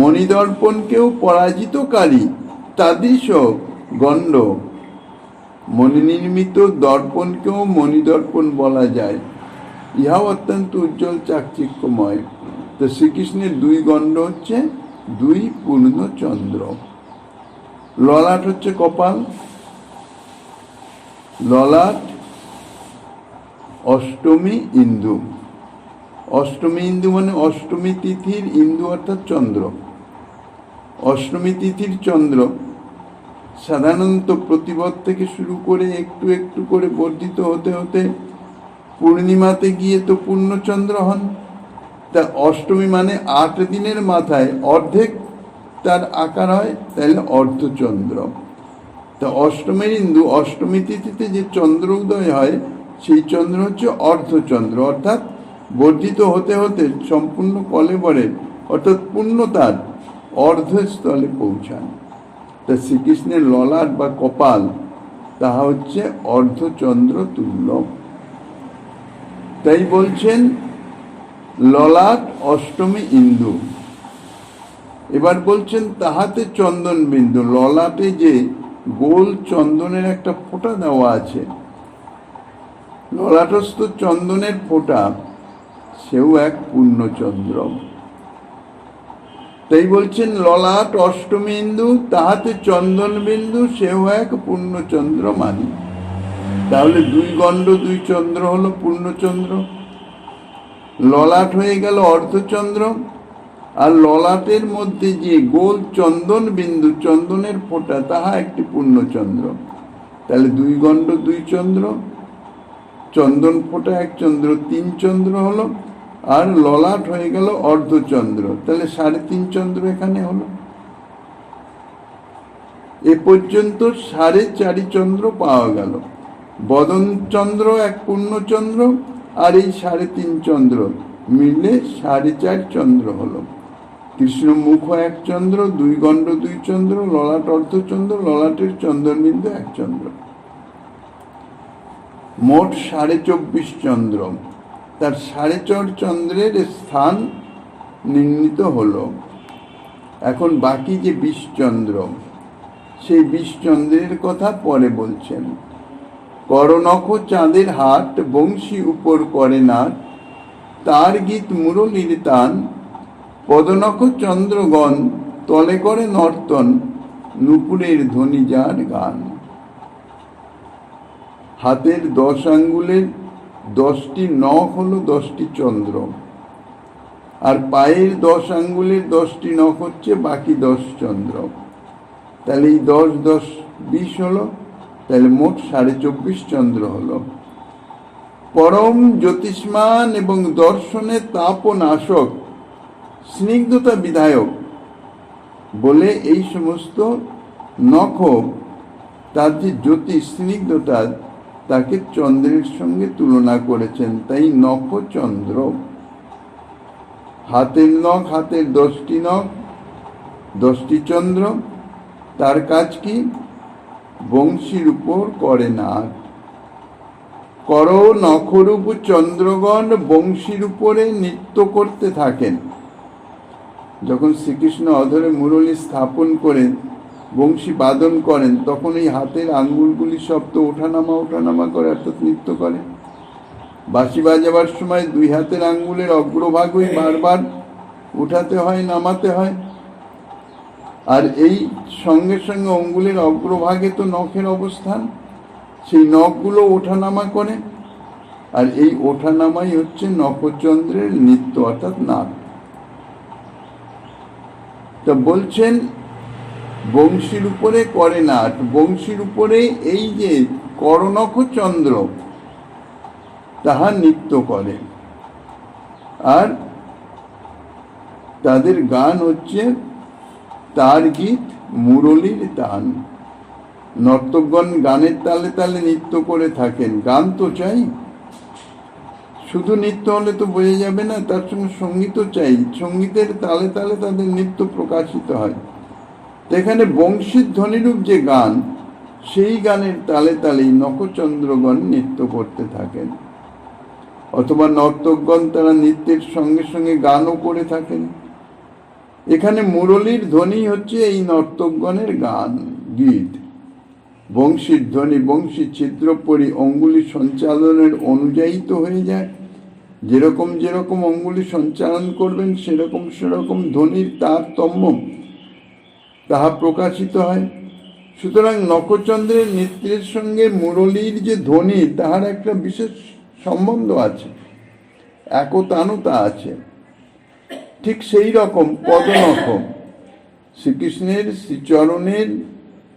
মণিদর্পণকেও পরাজিতকারী তাদৃশ গণ্ড। মণিনির্মিত দর্পণকেও মণিদর্পণ বলা যায়, ইহাও অত্যন্ত উজ্জ্বল চাকচিক্যময়। তো শ্রীকৃষ্ণের দুই গণ্ড হচ্ছে দুই পূর্ণ চন্দ্র। ললাট হচ্ছে কপাল, ললাট অষ্টমী ইন্দু। অষ্টমী ইন্দু মানে অষ্টমী তিথির ইন্দু অর্থাৎ চন্দ্র। অষ্টমী তিথির চন্দ্র সাধারণত প্রতিপদ থেকে শুরু করে একটু একটু করে বর্ধিত হতে হতে পূর্ণিমাতে গিয়ে তো পূর্ণচন্দ্র হন। তা অষ্টমী মানে 8 দিনের মাথায় অর্ধেক তার আকার হয়, তাহলে অর্ধচন্দ্র। তা অষ্টমীর ইন্দু, অষ্টমী তিথিতে যে চন্দ্র উদয় হয় সেই চন্দ্র হচ্ছে অর্ধচন্দ্র, অর্থাৎ বর্ধিত হতে হতে সম্পূর্ণ কলেবরের অর্থাৎ পূর্ণতার অর্ধস্থলে পৌঁছান। তা শ্রীকৃষ্ণের ললাট বা কপাল তাহা হচ্ছে অর্ধচন্দ্র তুল্য। তাই বলছেন ললাট অষ্টমী ইন্দু। এবার বলছেন তাহাতে চন্দন বিন্দু। ললাটে যে গোল চন্দনের একটা ফোঁটা দেওয়া আছে, ললাটস্থ চন্দনের ফোঁটা, সেও এক পূর্ণচন্দ্র। তাই বলছেন ললাট অষ্টমী ইন্দু, তাহাতে চন্দন বিন্দু, সেও এক পূর্ণচন্দ্র মানি। তাহলে দুই গণ্ড দুই চন্দ্র হলো পূর্ণচন্দ্র। ললাট হয়ে গেল অর্ধচন্দ্র, আর ললাটের মধ্যে যে গোল চন্দন বিন্দু, চন্দনের ফোঁটা, তাহা একটি পূর্ণচন্দ্র। তাহলে দুই গণ্ড দুই চন্দ্র, চন্দন ফোঁটা এক চন্দ্র, 3 চন্দ্র হলো। আর ললাট হয়ে গেল অর্ধচন্দ্র, তাহলে 3.5 চন্দ্র এখানে হলো। এ পর্যন্ত 4.5 চন্দ্র পাওয়া গেল। বদন চন্দ্র এক পূর্ণচন্দ্র, আর এই 3.5 চন্দ্র মিলে 4.5 চন্দ্র হলো। কৃষ্ণ মুখ এক চন্দ্র, দুই গণ্ড দুই চন্দ্র, ললাট অর্ধচন্দ্র, ললাটের চন্দ্রবিন্দু এক চন্দ্র, মোট 24.5 চন্দ্র। তার 4.5 চন্দ্রের স্থান নির্ণীত হলো। এখন বাকি যে 20 চন্দ্র, সেই 20 চন্দ্রের কথা পরে বলছেন। করনখ চাঁদের হাট, বংশী উপর করে নাট, তার গীত মুরলীর তান, পদনখ চন্দ্রগণ, তলে করে নর্তন, নুপুরের ধ্বনি যার গান। হাতের 10 আঙ্গুলের 10টি নখ হলো 10টি চন্দ্র, আর পায়ের 10 আঙ্গুলের 10টি নখ হচ্ছে বাকি 10 চন্দ্র। তাহলে এই 10 10 20 হলো, তাহলে মোট 24.5 চন্দ্র হলো। পরম জ্যোতিষ্মান এবং দর্শনে তাপনাশক, স্নিগ্ধতা বিধায়ক বলে এই সমস্ত নখ, তার যে জ্যোতি স্নিগ্ধতা, তাকে চন্দ্রের সঙ্গে তুলনা করেছেন, তাই নখ চন্দ্র। হাতের নখ, হাতের 10টি নখ, 10টি চন্দ্র। তার কাজ কি? বংশীর উপর করে নাট। কর নখরূপ চন্দ্রগণ বংশীর উপরে নৃত্য করতে থাকেন। যখন শ্রীকৃষ্ণ অধরে মুরলী স্থাপন করেন, বংশী বাদন করেন, তখন এই হাতের আঙ্গুলগুলি সব তো ওঠানামা করে, অর্থাৎ নৃত্য করে। বাঁশি বাজাবার সময় 2 হাতের আঙ্গুলের অগ্রভাগই বারবার উঠাতে হয়, নামাতে হয়। আর এই সঙ্গে সঙ্গে অঙ্গুলের অগ্রভাগে তো নখের অবস্থান, সেই নখগুলো ওঠানামা করে। আর এই ওঠানামাই হচ্ছে নখচন্দ্রের নৃত্য, অর্থাৎ নাট। তা বলছেন বংশীর উপরে করে নাট। বংশীর উপরে এই যে করনখ চন্দ্র, তাহা নৃত্য করে। আর তাদের গান হচ্ছে তার গীত মুরলীর তান। নর্তকগণ গানের তালে তালে নৃত্য করে থাকেন, গান তো চাই। শুধু নৃত্য হলে তো বোঝা যাবে না, তার সঙ্গে সঙ্গীতও চাই, সঙ্গীতের তালে তালে তাদের নৃত্য প্রকাশিত হয়। এখানে বংশীর ধ্বনিরূপ যে গান, সেই গানের তালে তালেই নখচন্দ্রগণ নৃত্য করতে থাকেন, অথবা নর্তকগণ তারা নৃত্যের সঙ্গে সঙ্গে গানও করে থাকেন। এখানে মুরলীর ধ্বনি হচ্ছে এই নর্তকগণের গান, গীত। বংশীর ধ্বনি বংশী ছিদ্রপরি অঙ্গুলি সঞ্চালনের অনুযায়ী তো হয়ে যায়, যেরকম যেরকম অঙ্গুলি সঞ্চালন করবেন সেরকম সেরকম ধ্বনির তারতম্য তাহা প্রকাশিত হয়। সুতরাং নখচন্দ্রের নৃত্যের সঙ্গে মুরলীর যে ধ্বনি, তাহার একটা বিশেষ সম্বন্ধ আছে, একতানতা আছে। ঠিক সেই রকম পদনখ, শ্রীকৃষ্ণের শ্রীচরণের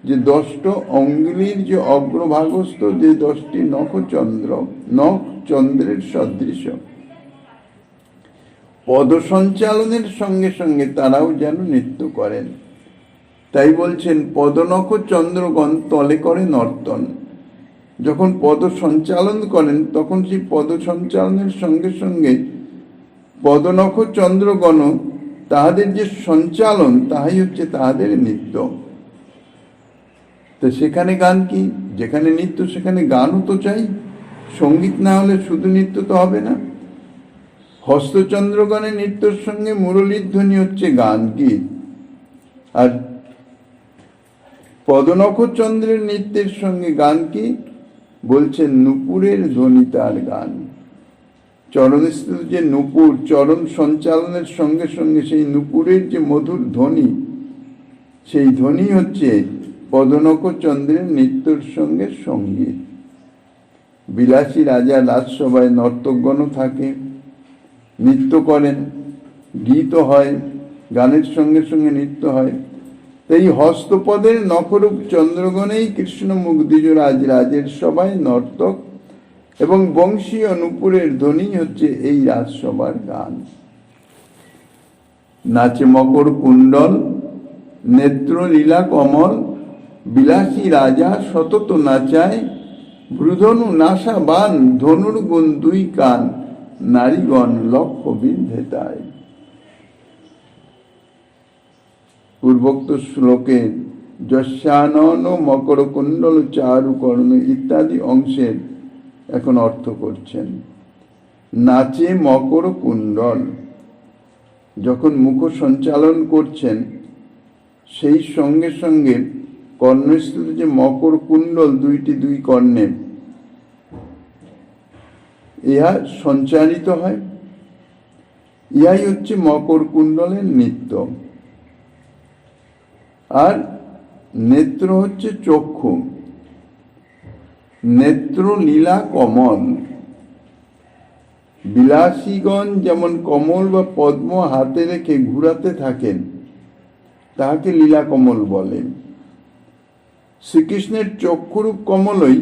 যে 10টি অঙ্গুলির যে অগ্রভাগস্থ যে 10টি নখচন্দ্রের সদৃশ, পদ সঞ্চালনের সঙ্গে সঙ্গে তারাও যেন নৃত্য করেন। তাই বলছেন পদনখ চন্দ্রগণ তলে করে নর্তন। যখন পদ সঞ্চালন করেন তখন সেই পদ সঞ্চালনের সঙ্গে সঙ্গে পদনখ চন্দ্রগণ তাহাদের যে সঞ্চালন, তাহাই হচ্ছে তাহাদের নৃত্য। তো সেখানে গান কি? যেখানে নৃত্য সেখানে গানও তো চাই, সঙ্গীত না হলে শুধু নৃত্য তো হবে না। হস্তচন্দ্রগণের নৃত্যের সঙ্গে মুরলীর ধ্বনি হচ্ছে গান, গীত। আর পদনখ চন্দ্রের নৃত্যের সঙ্গে গান কি? বলছেন নূপুরের ধ্বনি তার গান। চরণস্থিত যে নূপুর, চরণ সঞ্চালনের সঙ্গে সঙ্গে সেই নূপুরের যে মধুর ধ্বনি, সেই ধ্বনি হচ্ছে পদনখ চন্দ্রের নৃত্যের সঙ্গে সঙ্গীত। বিলাসী রাজা রাজসভায় নর্তকগণও থাকে, নৃত্য করেন, গীত হয়, গানের সঙ্গে সঙ্গে নৃত্য হয়। তাই হস্তপদের নখরূপ চন্দ্রগণেই কৃষ্ণ মুগ্ধ রাজের সভায় নর্তক, এবং বংশী ও নূপুরের ধ্বনি হচ্ছে এই রাজসভার গান। নাচে মকর কুণ্ডল, নেত্র লীলা কমল, বিলাসী রাজা সতত নাচায়, ভ্রুধনু নাসা বান, ধনুর গুণ 2 কান, নারীগণ লক্ষ্য বিন্ধেতায়। পূর্বোক্ত শ্লোকে যস্যানন মকর কুণ্ডল চারু কর্ণ ইত্যাদি অংশের এখন অর্থ করছেন। নাচে মকর কুণ্ডল, যখন মুখ সঞ্চালন করছেন সেই সঙ্গে সঙ্গে কর্ণস্থিত যে মকর কুণ্ডল, 2 কর্ণে, ইহা সঞ্চারিত হয়। ইহাই হচ্ছে মকর কুণ্ডলের নৃত্য। আর নেত্র হচ্ছে চক্ষু, নেত্র লীলা কমল। বিলাসীগণ যেমন কমল বা পদ্ম হাতে রেখে ঘুরাতে থাকেন, তাহাকে লীলা কমল বলেন। শ্রীকৃষ্ণের চক্ষুরূপ কমলই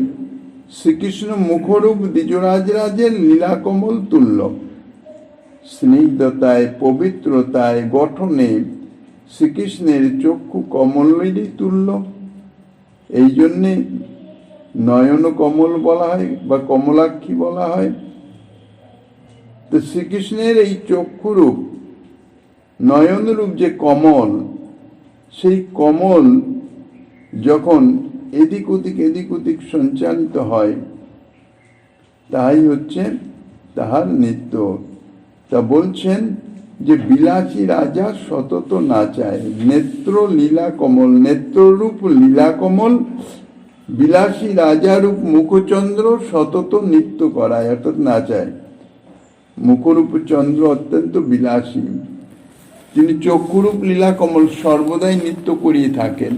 শ্রীকৃষ্ণ মুখরূপ দ্বিজরাজের লীলা কমল তুল্য। স্নিগ্ধতায়, পবিত্রতায়, গঠনে শ্রীকৃষ্ণের চক্ষু কমলেরই তুল্য। এই জন্যে নয়ন কমল বলা হয় বা কমলাক্ষী বলা হয়। তো শ্রীকৃষ্ণের এই চক্ষুরূপ, নয়নরূপ যে কমল, সেই কমল যখন এদিক ওদিক সঞ্চালিত হয়, তাহাই হচ্ছে তাহার নৃত্য। তা বলছেন যে বিলাসী রাজা সতত নাচায়, নেত্র লীলা কমল, নেত্ররূপ লীলা কমল, বিলাসী রাজারূপ মুখচন্দ্র সতত নৃত্য করায়, অর্থাৎ নাচায়। মুখরূপ চন্দ্র অত্যন্ত বিলাসী, তিনি চক্ষুরূপ লীলা কমল সর্বদাই নৃত্য করিয়ে থাকেন,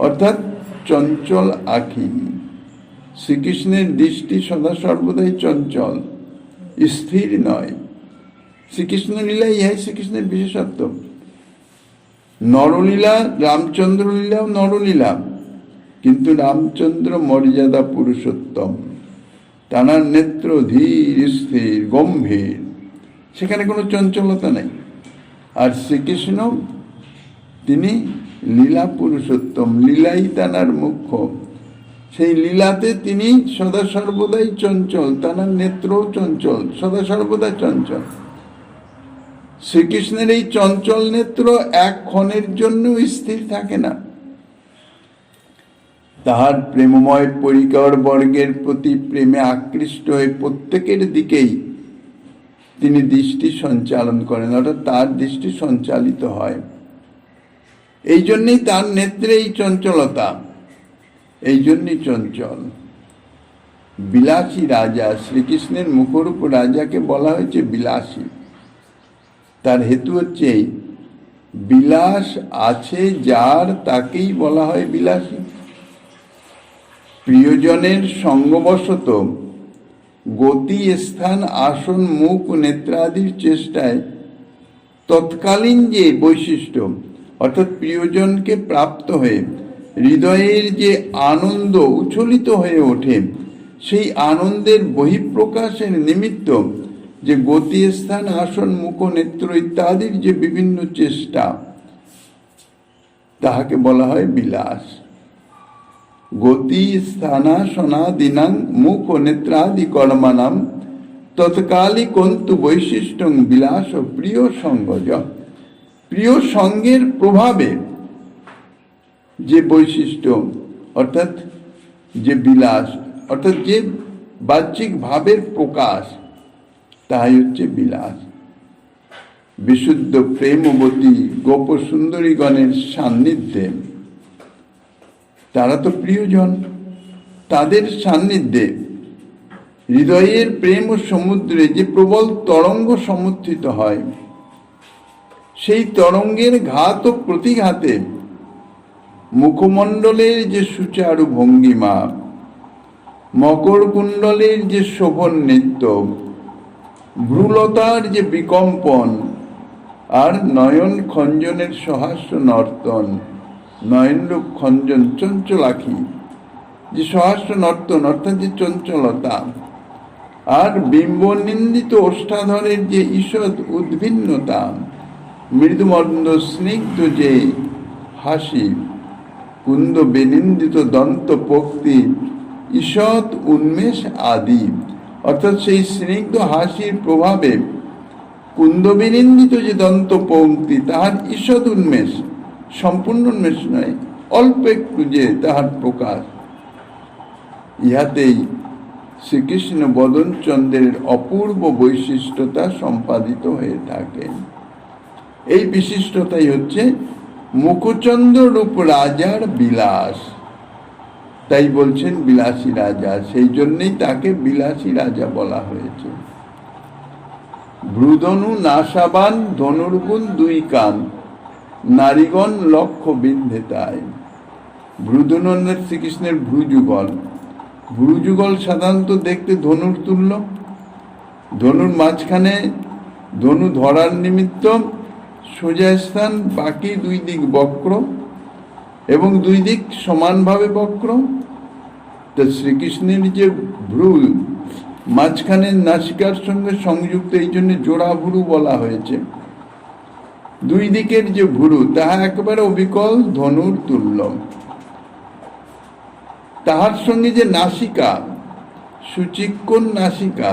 অর্থাৎ চঞ্চল আঁখি। শ্রীকৃষ্ণের দৃষ্টি সদা সর্বদাই চঞ্চল, স্থির নয়। শ্রীকৃষ্ণ লীলা ইহাই শ্রীকৃষ্ণের বিশেষত্ব। নরলীলা, রামচন্দ্র লীলাও নরলীলা, কিন্তু রামচন্দ্র মর্যাদা পুরুষোত্তম, তানার নেত্র ধীর স্থির গম্ভীর, সেখানে কোনো চঞ্চলতা নেই। আর শ্রীকৃষ্ণ তিনি লীলা পুরুষোত্তম, লীলাই তানার মুখ্য। সেই লীলাতে তিনি সদা সর্বদাই চঞ্চল, তানার নেত্রও চঞ্চল, সদা সর্বদা চঞ্চল। শ্রীকৃষ্ণের এই চঞ্চল নেত্র এক ক্ষণের জন্য স্থির থাকে না। তাহার প্রেমময় পরিকর বর্গের প্রতি প্রেমে আকৃষ্ট হয়ে প্রত্যেকের দিকেই তিনি দৃষ্টি সঞ্চালন করেন, অর্থাৎ তার দৃষ্টি সঞ্চালিত হয়। এই জন্যই তার নেত্রে এই চঞ্চলতা, এই জন্যই চঞ্চল। বিলাসী রাজা, শ্রীকৃষ্ণের মুখরূপ রাজাকে বলা হয়েছে বিলাসী। তার হেতু হচ্ছে এই, বিলাস আছে যার তাকেই বলা হয় বিলাসী। প্রিয়জনের সঙ্গবশত গতি, স্থান, আসন, মুখ, নেত্রাদির চেষ্টায় তৎকালীন যে বৈশিষ্ট্য, অর্থাৎ প্রিয়জনকে প্রাপ্ত হয়ে হৃদয়ের যে আনন্দ উচ্ছ্বলিত হয়ে ওঠে, সেই আনন্দের বহিঃপ্রকাশের নিমিত্ত যে গতি, স্থান, আসন, মুখ, নেত্র ইত্যাদির যে বিভিন্ন চেষ্টা, তাহাকে বলা হয় বিলাস। গতি, স্থানাসনাদিনাং মুখ নেত্রাদি কর্মানাম তৎকালিকন্তু বৈশিষ্ট্যং বিলাস প্রিয় সঙ্গজ। প্রিয় সঙ্গের প্রভাবে যে বৈশিষ্ট্য, অর্থাৎ যে বিলাস, অর্থাৎ যে বাহ্যিক ভাবের প্রকাশ, তাই হচ্ছে বিলাস। বিশুদ্ধ প্রেমবতী গোপ সুন্দরীগণের সান্নিধ্যে, তারা তো প্রিয়জন, তাদের সান্নিধ্যে হৃদয়ের প্রেম ও সমুদ্রে যে প্রবল তরঙ্গ সমুত্থিত হয়, সেই তরঙ্গের ঘাত ও প্রতিঘাতে মুখমণ্ডলের যে সুচারু ভঙ্গিমা, মকর কুণ্ডলের যে শোভন নৃত্য, ভ্রুলতার যে বিকম্পন, আর নয়ন খঞ্জনের সহাস্য নর্তন, নয়নরূপ খঞ্জন চঞ্চলাখি যে সহাস্য নর্তন, অর্থাৎ যে চঞ্চলতা, আর বিম্বনিন্দিত ওষ্ঠাধরের যে ঈষৎ উদ্ভিন্নতা, মৃদুমন্দ স্নিগ্ধ যে হাসি, কুন্দ বিনিন্দিত দন্ত পক্তি, ঈষৎ উন্মেষ আদি, অর্থাৎ সেই স্নিগ্ধ হাসির প্রভাবে কুন্দবিনিন্দিত যে দন্ত পঙ্ক্তি, তাহার ঈষৎ উন্মেষ, সম্পূর্ণ উন্মেষ নয়, অল্প একটু যে তাহার প্রকাশ, ইহাতেই শ্রীকৃষ্ণ বদনচন্দ্রের অপূর্ব বৈশিষ্ট্যতা সম্পাদিত হয়ে থাকে। এই বিশিষ্টতাই হচ্ছে মুখচন্দ্র রূপ রাজার বিলাস। তাই বলছেন বিলাসী রাজা, সেই জন্যই তাকে বিলাসী রাজা বলা হয়েছে। ভ্রুধনু নাশাবান ধনুর্গুণ দুই কান, নারীগণ লক্ষ বিন্ধে তাই। ভ্রুধনু শ্রীকৃষ্ণের ভ্রুযুগল, ভ্রুযুগল সাধারণত দেখতে ধনুর তুল্য। ধনুর মাঝখানে ধনু ধরার নিমিত্ত সোজা স্থান, বাকি দুই দিক বক্র এবং দুই দিক সমানভাবে বক্র। তা শ্রীকৃষ্ণের যে ভ্রু মাঝখানের নাসিকার সঙ্গে সংযুক্ত, এই জন্য জোড়া ভ্রু বলা হয়েছে। দুই দিকের যে ভ্রু, তাহা একেবারে অবিকল ধনুর তুল্য। তাহার সঙ্গে যে নাসিকা, সুচিক্কণ নাসিকা,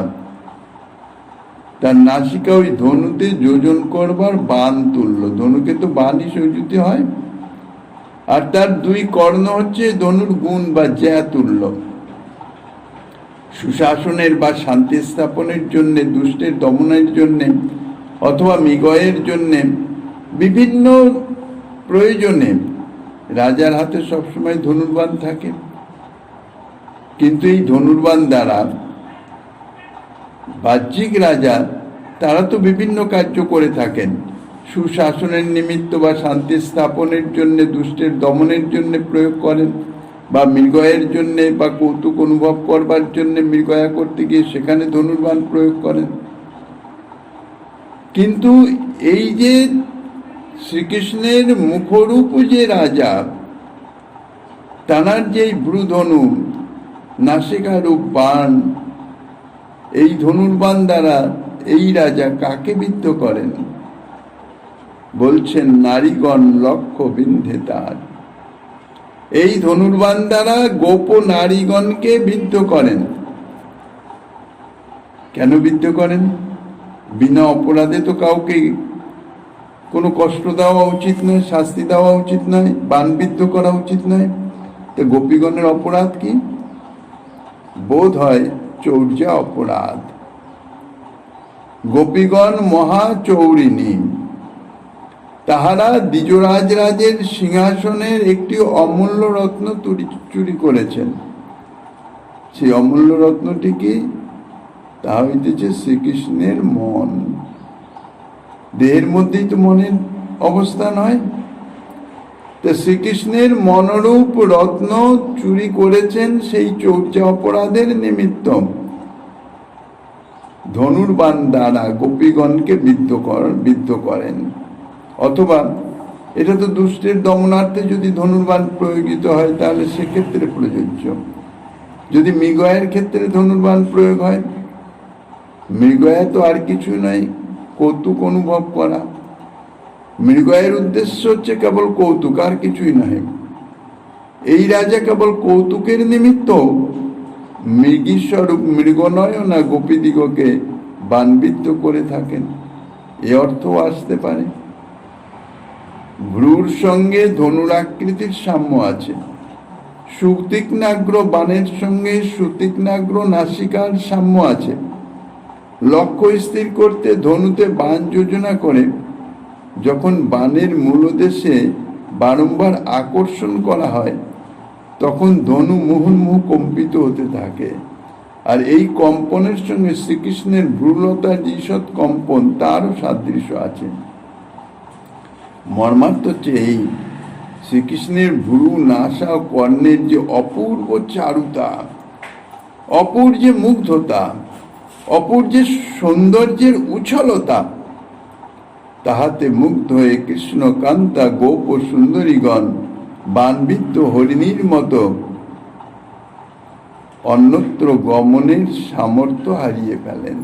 তার নাসিকা ওই ধনুতে যোজন করবার বান তুল্য। ধনুকে তো বানই সজ্জিত হয়, আর তার দুই কর্ণ হচ্ছে ধনুর গুণ বা জ্যা তুল্য। সুশাসনের বা শান্তি স্থাপনের জন্য, দুষ্টের দমনের জন্য, অথবা মৃগয়ের জন্য, বিভিন্ন প্রয়োজনে রাজার হাতে সবসময় ধনুর্বাণ থাকে। কিন্তু এই ধনুর্বাণ দ্বারা বাহ্যিক রাজা, তারা তো বিভিন্ন কার্য করে থাকেন। সুশাসনের নিমিত্ত বা শান্তি স্থাপনের জন্য, দুষ্টের দমনের জন্য প্রয়োগ করেন, বা মৃগয়ের জন্যে বা কৌতুক অনুভব করবার জন্য মৃগয়া করতে গিয়ে সেখানে ধনুর্বাণ প্রয়োগ করেন। কিন্তু এই যে শ্রীকৃষ্ণের মুখরূপ যে রাজা, তাঁর যে ভ্রুধনু, নাসিকারূপ বাণ, এই ধনুর্বাণ দ্বারা এই রাজা কাকে বিদ্ধ করেন? বলছেন নারীগণ লক্ষ্য বিন্ধে তার। এই ধনুর্বাণ দ্বারা গোপ নারীগণকে বিদ্ধ করেন। কেন বিদ্ধ করেন? বিনা অপরাধে তো কাউকে কোনো কষ্ট দেওয়া উচিত নয়, শাস্তি দেওয়া উচিত নয়, বাণবিদ্ধ করা উচিত নয়। তো গোপীগণের অপরাধ কি? বোধ হয় চৌর্যা অপরাধ। গোপীগণ মহাচৌরিণী, তাহারা দ্বিজরাজ রাজের সিংহাসনের একটি অমূল্য রত্ন চুরি করেছেন। সেই অমূল্য রত্নটি কি? তা হইতেছে শ্রীকৃষ্ণের মন। দেহের মধ্যেই তো মনের অবস্থান হয়। তা শ্রীকৃষ্ণের মনরূপ রত্ন চুরি করেছেন সেই চৌর্যা অপরাধের নিমিত্ত ধনুর্বাণ দ্বারা গোপীগণকে বিদ্ধ করেন। অথবা এটা তো দুষ্টের দমনার্থে যদি ধনুর্বাণ প্রয়োগিত হয় তাহলে সেক্ষেত্রে প্রযোজ্য। যদি মৃগয়ের ক্ষেত্রে ধনুর্বাণ প্রয়োগ হয়, মৃগয়া তো আর কিছু নয়, কৌতুক অনুভব করা। মৃগয়ের উদ্দেশ্য হচ্ছে কেবল কৌতুক, আর কিছুই নয়। এই রাজা কেবল কৌতুকের নিমিত্ত মৃগীস্বরূপ মৃগনয়না গোপীদিগকে বাণবিদ্ধ করে থাকেন, এ অর্থও আসতে পারে। ভ্রুর সঙ্গে ধনুরাকৃতির সাম্য আছে। সুতীক্ষ্ণাগ্র বাণের সঙ্গে সুতীক্ষ্ণাগ্র নাসিকার সাম্য আছে। লক্ষ্য স্থির করতে ধনুতে বাণ যোজনা করে যখন বাণের মূলদেশে বারংবার আকর্ষণ করা হয় তখন ধনু মুহুর্মুহু কম্পিত হতে থাকে। আর এই কম্পনের সঙ্গে শ্রীকৃষ্ণের ভ্রুলতার ঈষৎ কম্পন, তারও সাদৃশ্য আছে। মর্মার্থ হচ্ছে এই, শ্রীকৃষ্ণের ভ্রু, নাসা ও কর্ণের যে অপূর্ব চারুতা, অপূর্ব যে মুগ্ধতা, অপূর্ব যে সৌন্দর্যের উচ্ছলতা, তাহাতে মুগ্ধ হয়ে কৃষ্ণকান্তা গোপ ও সুন্দরীগণ বাণবিদ্ধ হরিণীর মতো অন্যত্র গমনের সামর্থ্য হারিয়ে ফেলেন।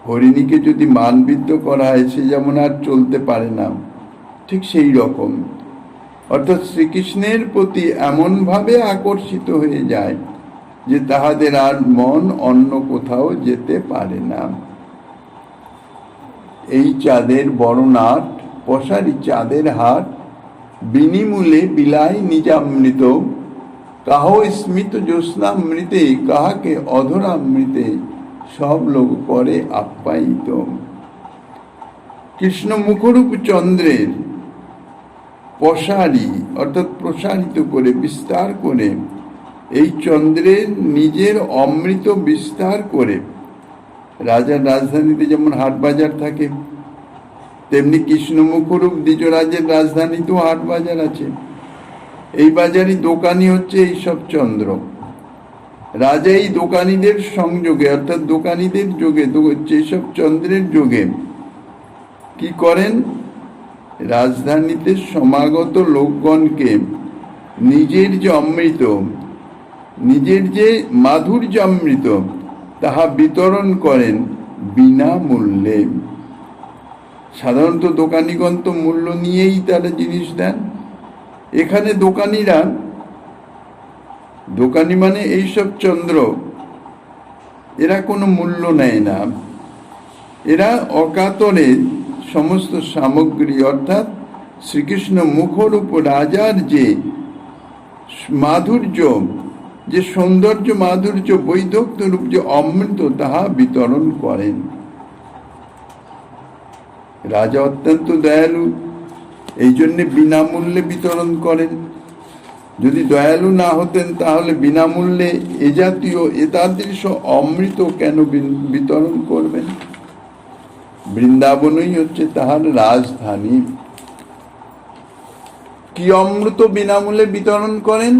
হরিণীকে যদি বাণবিদ্ধ করা হয় সে যেমন আর চলতে পারে না, ঠিক সেই রকম অর্থাৎ শ্রীকৃষ্ণের প্রতি এমনভাবে আকর্ষিত হয়ে যায় যে তাহাদের আর মন অন্য কোথাও যেতে পারে না। এই চাঁদের বড় নাট, পশারি চাঁদের হাট, বিনিমূলে বিলায় নিজামৃত, কাহ স্মিত জ্যোৎস্নামৃতে, কাহাকে অধরামৃতে, সব লোক করে আপ্যায়িত। কৃষ্ণ মুখরূপ চন্দ্রের পশারি অর্থাৎ প্রসারিত করে, বিস্তার করে, এই চন্দ্রের নিজের অমৃত বিস্তার করে, রাজার রাজধানীতে যেমন হাট বাজার থাকে তেমনি কৃষ্ণ মুখরূপ দ্বিজরাজের রাজধানীতেও হাট বাজার আছে। এই বাজারই দোকানি হচ্ছে এইসব চন্দ্র। রাজা এই দোকানিদের সংযোগে অর্থাৎ দোকানিদের যোগে, যেসব চন্দ্রের যোগে কি করেন? রাজধানীতে সমাগত লোকগণকে নিজের যে অমৃত, নিজের যে মাধুর্য অমৃত, তাহা বিতরণ করেন বিনামূল্যে। সাধারণত দোকানিগণ তো মূল্য নিয়েই তারা জিনিস দেন। এখানে দোকানি মানে এইসব চন্দ্র, এরা কোনো মূল্য নেয় না। এরা অকাতরে সমস্ত সামগ্রী অর্থাৎ শ্রীকৃষ্ণ মুখরূপ রাজার যে মাধুর্য, যে সৌন্দর্য মাধুর্য, বৈদগ্ধ্য রূপ যে অমৃত, তাহা বিতরণ করেন। রাজা অত্যন্ত দয়ালু, এই জন্যে বিনামূল্যে বিতরণ করেন। যদি দয়ালু না হতেন তাহলে বিনামূল্যে এ জাতীয় এতাদৃশ অমৃত কেন বিতরণ করবেন? বৃন্দাবনই হচ্ছে তাহার রাজধানী। কি অমৃত বিনামূল্যে বিতরণ করেন?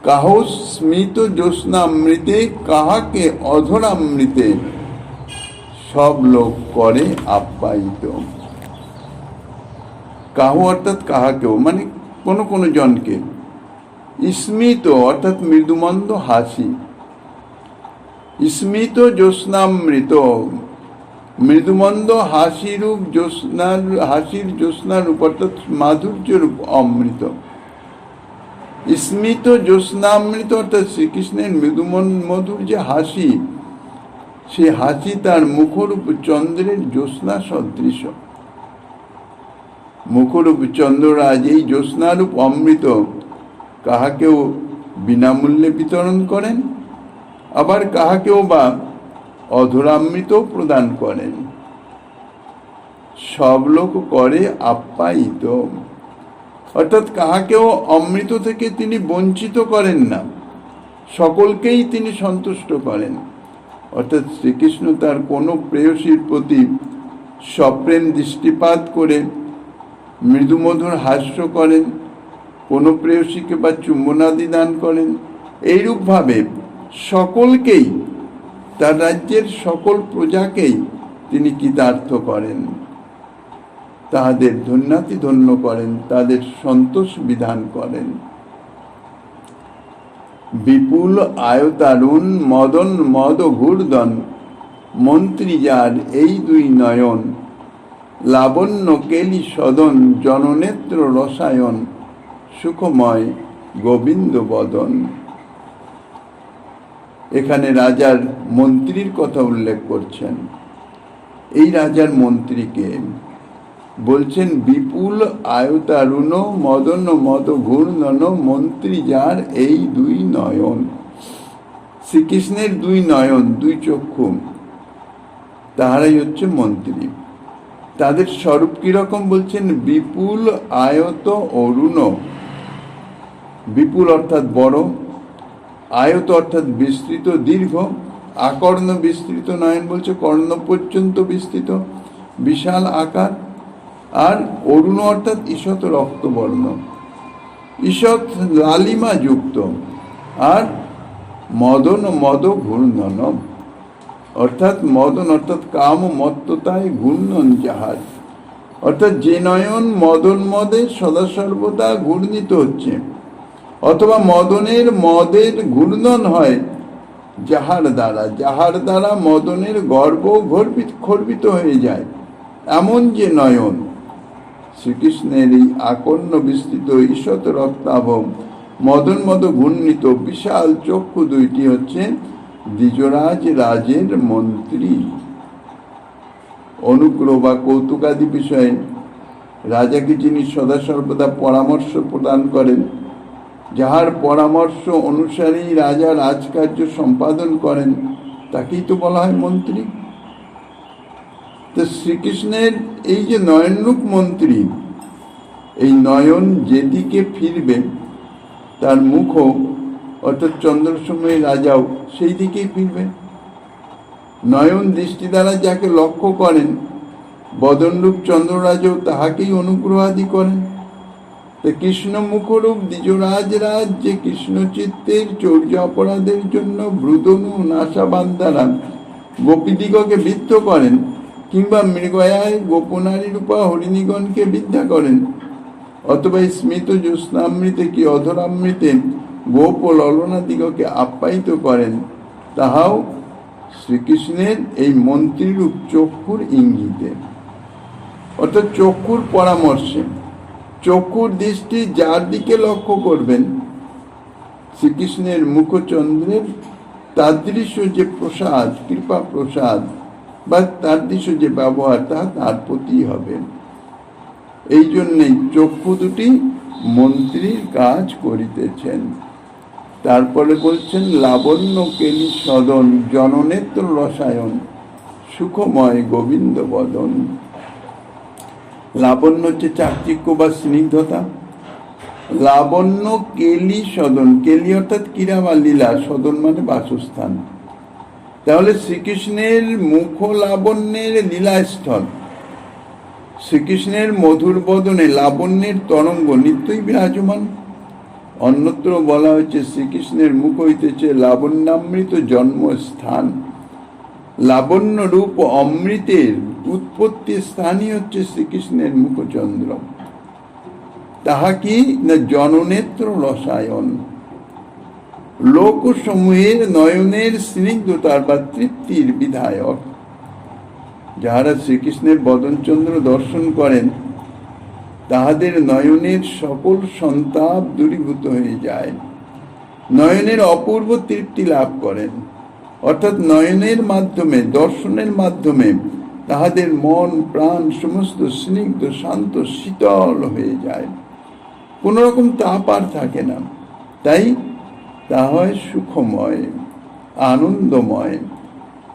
কাহ স্মিত জ্যোৎস্নামৃতে, কাহাকে অধরামৃতে, সব লোক করে আপ্যায়িত। কাহ অর্থাৎ কাহাকেও, মানে কোনো জনকে। স্মিত অর্থাৎ মৃদুমন্দ হাসি, স্মিত জ্যোৎস্নামৃত, মৃদুমন্দ হাসিরূপ জ্যোৎস্নার, হাসির জ্যোৎস্নারূপ অর্থাৎ মাধুর্যরূপ অমৃত। স্মিত জ্যোৎস্নামৃত অর্থাৎ শ্রীকৃষ্ণের মধুর যে হাসি, সে হাসি তার মুখরূপ চন্দ্রের জ্যোৎস্না সদৃশ। মুখরূপ চন্দ্ররাজ এই জ্যোৎস্নারূপ অমৃত কাহাকেও বিনামূল্যে বিতরণ করেন, আবার কাহাকেও বা অধরামৃত প্রদান করেন। সব লোক করে আপ্যায়িত, অর্থাৎ কাহাকেও অমৃত থেকে তিনি বঞ্চিত করেন না, সকলকেই তিনি সন্তুষ্ট করেন। অর্থাৎ শ্রীকৃষ্ণ তার কোনো প্রেয়সীর প্রতি সপ্রেম দৃষ্টিপাত করে মৃদুমধুর হাস্য করেন, কোনো প্রেয়সীকে বা চুম্বনাদি দান করেন। এইরূপভাবে সকলকেই, তার রাজ্যের সকল প্রজাকেই তিনি কৃতার্থ করেন, তাহাদের ধন্যাতিধন্য করেন, তাদের সন্তোষ বিধান করেন। বিপুল আয়তারুণ মদন মদ ঘূর্দন, মন্ত্রী যার এই দুই নয়ন, লাবণ্য কেলি সদন জননেত্র রসায়ন, সুখময় গোবিন্দ বদন। এখানে রাজার মন্ত্রীর কথা উল্লেখ করছেন। এই রাজার মন্ত্রীকে বলছেন বিপুল আয়তারুণ মদন মদ ঘূর্ণন, মন্ত্রী যার এই দুই নয়ন। শ্রীকৃষ্ণের দুই নয়ন, দুই চক্ষু, তাহারাই হচ্ছে মন্ত্রী। তাদের স্বরূপ কিরকম বলছেন? বিপুল আয়ত অরুণ। বিপুল অর্থাৎ বড়, আয়ত অর্থাৎ বিস্তৃত দীর্ঘ, আকর্ণ বিস্তৃত নয়ন বলছে কর্ণ পর্যন্ত বিস্তৃত, বিশাল আকার। আর অরুণ অর্থাৎ ঈষৎ রক্তবর্ণ, ঈষৎ লালিমা যুক্ত। আর মদন মদ ঘূর্ণন অর্থাৎ মদন অর্থাৎ কাম মত্ততায় ঘূর্ণন যাহার, অর্থাৎ যে নয়ন মদন মদে সদা সর্বদা ঘূর্ণিত হচ্ছে, অথবা মদের ঘূর্ণন হয় যাহার দ্বারা মদনের গর্ব খর্বিত হয়ে যায়, এমন যে নয়ন শ্রীকৃষ্ণের এই আকর্ণ বিস্তৃত ঈষৎ রক্তাভ মদন মদ ঘূর্ণিত বিশাল চক্ষু দুইটি হচ্ছে দ্বিজরাজ রাজের মন্ত্রী। অনুগ্রহ বা কৌতুকাদি বিষয়ে রাজাকে যিনি সদা সর্বদা পরামর্শ প্রদান করেন, যাহার পরামর্শ অনুসারেই রাজা রাজকার্য সম্পাদন করেন, তাকেই তো বলা হয় মন্ত্রী। তো শ্রীকৃষ্ণের এই যে নয়নরূপ মন্ত্রী, এই নয়ন যেদিকে ফিরবে তার মুখও অর্থাৎ চন্দ্রসময় রাজাও সেই দিকেই ফিরবে। নয়ন দৃষ্টি দ্বারা যাকে লক্ষ্য করেন, বদনরূপ চন্দ্ররাজও তাহাকেই অনুগ্রহাদি করেন। তো কৃষ্ণ মুখরূপ দ্বিজরাজ রাজ যে কৃষ্ণ চিত্তের চৌর্য অপরাধের জন্য ব্রুদনু নাশাবান দ্বারা গোপীদিগকে বিদ্ধ করেন, কিংবা মৃগয়ায় গোপনারী রূপা হরিণীগণকে বিদ্যা করেন, অথবা স্মিত জ্যোৎস্নামৃতে কি অধরামৃতে গোপ ও ললনাদিগকে আপ্যায়িত করেন, তাহাও শ্রীকৃষ্ণের এই মন্ত্রীরূপ চক্ষুর ইঙ্গিতে, অর্থাৎ চক্ষুর পরামর্শে। চক্ষুর দৃষ্টি যার দিকে লক্ষ্য করবেন, শ্রীকৃষ্ণের মুখচন্দ্রের তাদৃশ্য যে প্রসাদ, কৃপা প্রসাদ বা তাদৃশ্য যে ব্যবহার, তা তার প্রতি হবে। এই জন্যেই চক্ষু দুটি মন্ত্রীর কাজ করিতেছেন। তারপরে বলছেন লাবণ্য কেলি সদন জননেত্র রসায়ন, সুখময় গোবিন্দ বদন। লাবণ্য হচ্ছে চাকচিক্য বা স্নিগ্ধতা। লাবণ্য কেলি সদন, কেলি অর্থাৎ ক্রীড়া বা লীলা, সদন মানে বাসস্থান। তাহলে শ্রীকৃষ্ণের মুখ লাবণ্যের লীলাস্থল, শ্রীকৃষ্ণের মধুর বদনে লাবণ্যের তরঙ্গ নিত্যই বিরাজমান। অন্যত্র বলা হয়েছে শ্রীকৃষ্ণের মুখ হইতেছে লাবণ্যামৃত জন্মস্থান। লাবণ্য রূপ অমৃতের উৎপত্তি স্থানই হচ্ছে শ্রীকৃষ্ণের মুখচন্দ্র। তাহা কি না জননেত্র রসায়ন, লোকসমূহের নয়নের স্নিগ্ধতার বা তৃপ্তির বিধায়ক। যাহারা শ্রীকৃষ্ণের বদনচন্দ্র দর্শন করেন তাহাদের নয়নের সকল সন্তাপ দূরীভূত হয়ে যায়, নয়নের অপূর্ব তৃপ্তি লাভ করেন। অর্থাৎ নয়নের মাধ্যমে, দর্শনের মাধ্যমে তাহাদের মন প্রাণ সমস্ত স্নিগ্ধ শান্ত শীতল হয়ে যায়, কোন রকম তাপ আর থাকে না। তাই তা হয় সুখময়, আনন্দময়।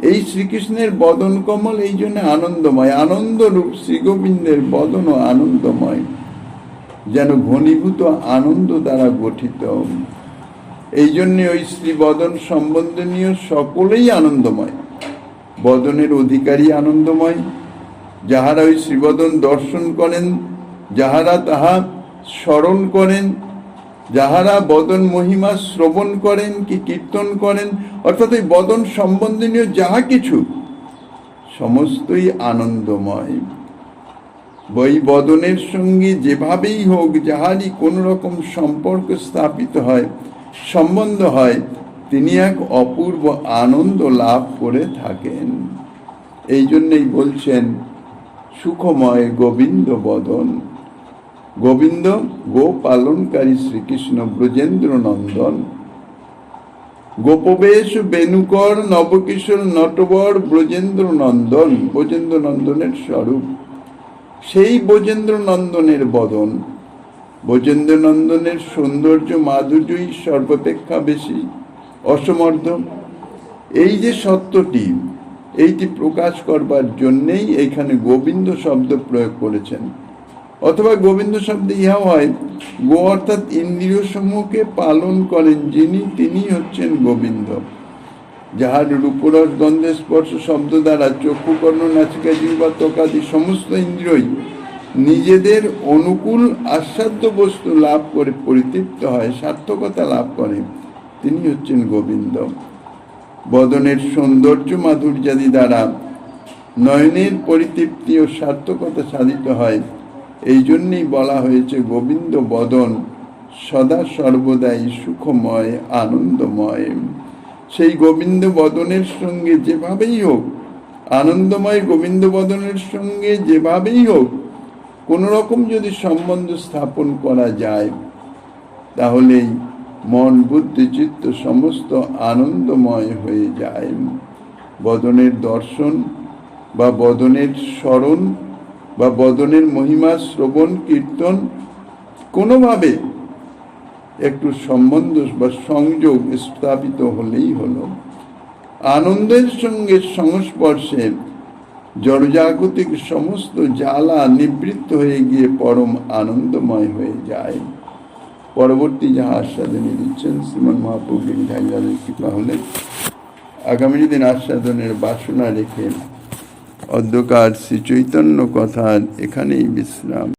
এই শ্রীকৃষ্ণের বদন কমল এই জন্য আনন্দময়, আনন্দরূপ শ্রীগোবিন্দের বদনও আনন্দময়, যেন ঘনীভূত আনন্দ দ্বারা গঠিত। এই জন্য ওই শ্রী বদন সম্বন্ধনীয় সকলেই আনন্দময়। বদনের অধিকারী আনন্দময়, যাহারা ওই শ্রীবদন দর্শন করেন, যাহারা তাহা স্মরণ করেন, যাহারা বদন মহিমা শ্রবণ করেন কি কীর্তন করেন, অর্থাৎ ওই বদন সম্বন্ধনীয় যাহা কিছু সমস্তই আনন্দময়। ওই বদনের সঙ্গে যেভাবেই হোক যাহারই কোন রকম সম্পর্ক স্থাপিত হয়, সম্বন্ধ হয়, তিনি এক অপূর্ব আনন্দ লাভ করে থাকেন। এই জন্যই বলছেন সুখময় গোবিন্দ বদন। গোবিন্দ গো পালনকারী শ্রীকৃষ্ণ ব্রজেন্দ্র নন্দন, গোপবেশ বেণুকর নবকিশোর নটবর ব্রজেন্দ্র নন্দন, ব্রজেন্দ্র নন্দনের স্বরূপ। সেই ব্রজেন্দ্র নন্দনের বদন, ব্রজেন্দ্র নন্দনের সৌন্দর্য মাধুর্যই সর্বাপেক্ষা বেশি, অসমর্থ। এই যে সত্যটি, এইটি প্রকাশ করবার জন্যেই এইখানে গোবিন্দ শব্দ প্রয়োগ করেছেন। অথবা গোবিন্দ শব্দ ইহাও হয়, গো অর্থাৎ ইন্দ্রিয় সমূহকে পালন করেন যিনি, তিনি হচ্ছেন গোবিন্দ। যাহার রূপরস গন্ধে স্পর্শ শব্দ দ্বারা চক্ষু কর্ণ নাসিকা জিহ্বা ত্বকাদি সমস্ত ইন্দ্রিয়ই নিজেদের অনুকূল আস্বাদ্য বস্তু লাভ করে পরিতৃপ্ত হয়, সার্থকতা লাভ করে, তিনি হচ্ছেন গোবিন্দ। বদনের সৌন্দর্য মাধুর্যাদি দ্বারা নয়নের পরিতৃপ্তি ও সার্থকতা সাধিত হয়। এই জন্যই বলা হয়েছে গোবিন্দ বদন সদা সর্বদাই সুখময় আনন্দময়। সেই গোবিন্দ বদনের সঙ্গে যেভাবেই হোক, আনন্দময় গোবিন্দ বদনের সঙ্গে যেভাবেই হোক, কোন রকম যদি সম্বন্ধ স্থাপন করা যায়, তাহলেই মন বুদ্ধি চিত্ত সমস্ত আনন্দময় হয়ে যায়। বদনের দর্শন বা বদনের স্মরণ বা বদনের মহিমা শ্রবণ কীর্তন কোনোভাবে একটু সম্বন্ধ বা সংযোগ স্থাপিত হলেই হলো। আনন্দের সঙ্গে সংস্পর্শে জড়জাগতিক সমস্ত জ্বালা নিবৃত্ত হয়ে গিয়ে পরম আনন্দময় হয়ে যায়। পরবর্তী যাহা আস্বাদনে দিচ্ছেন শ্রীমন মহাপ্রভু গিরিধারীর কৃপা হলে আগামী দিন আস্বাদনের বাসনা রেখে অধ্যকার শ্রী চৈতন্য কথার এখানেই বিশ্রাম।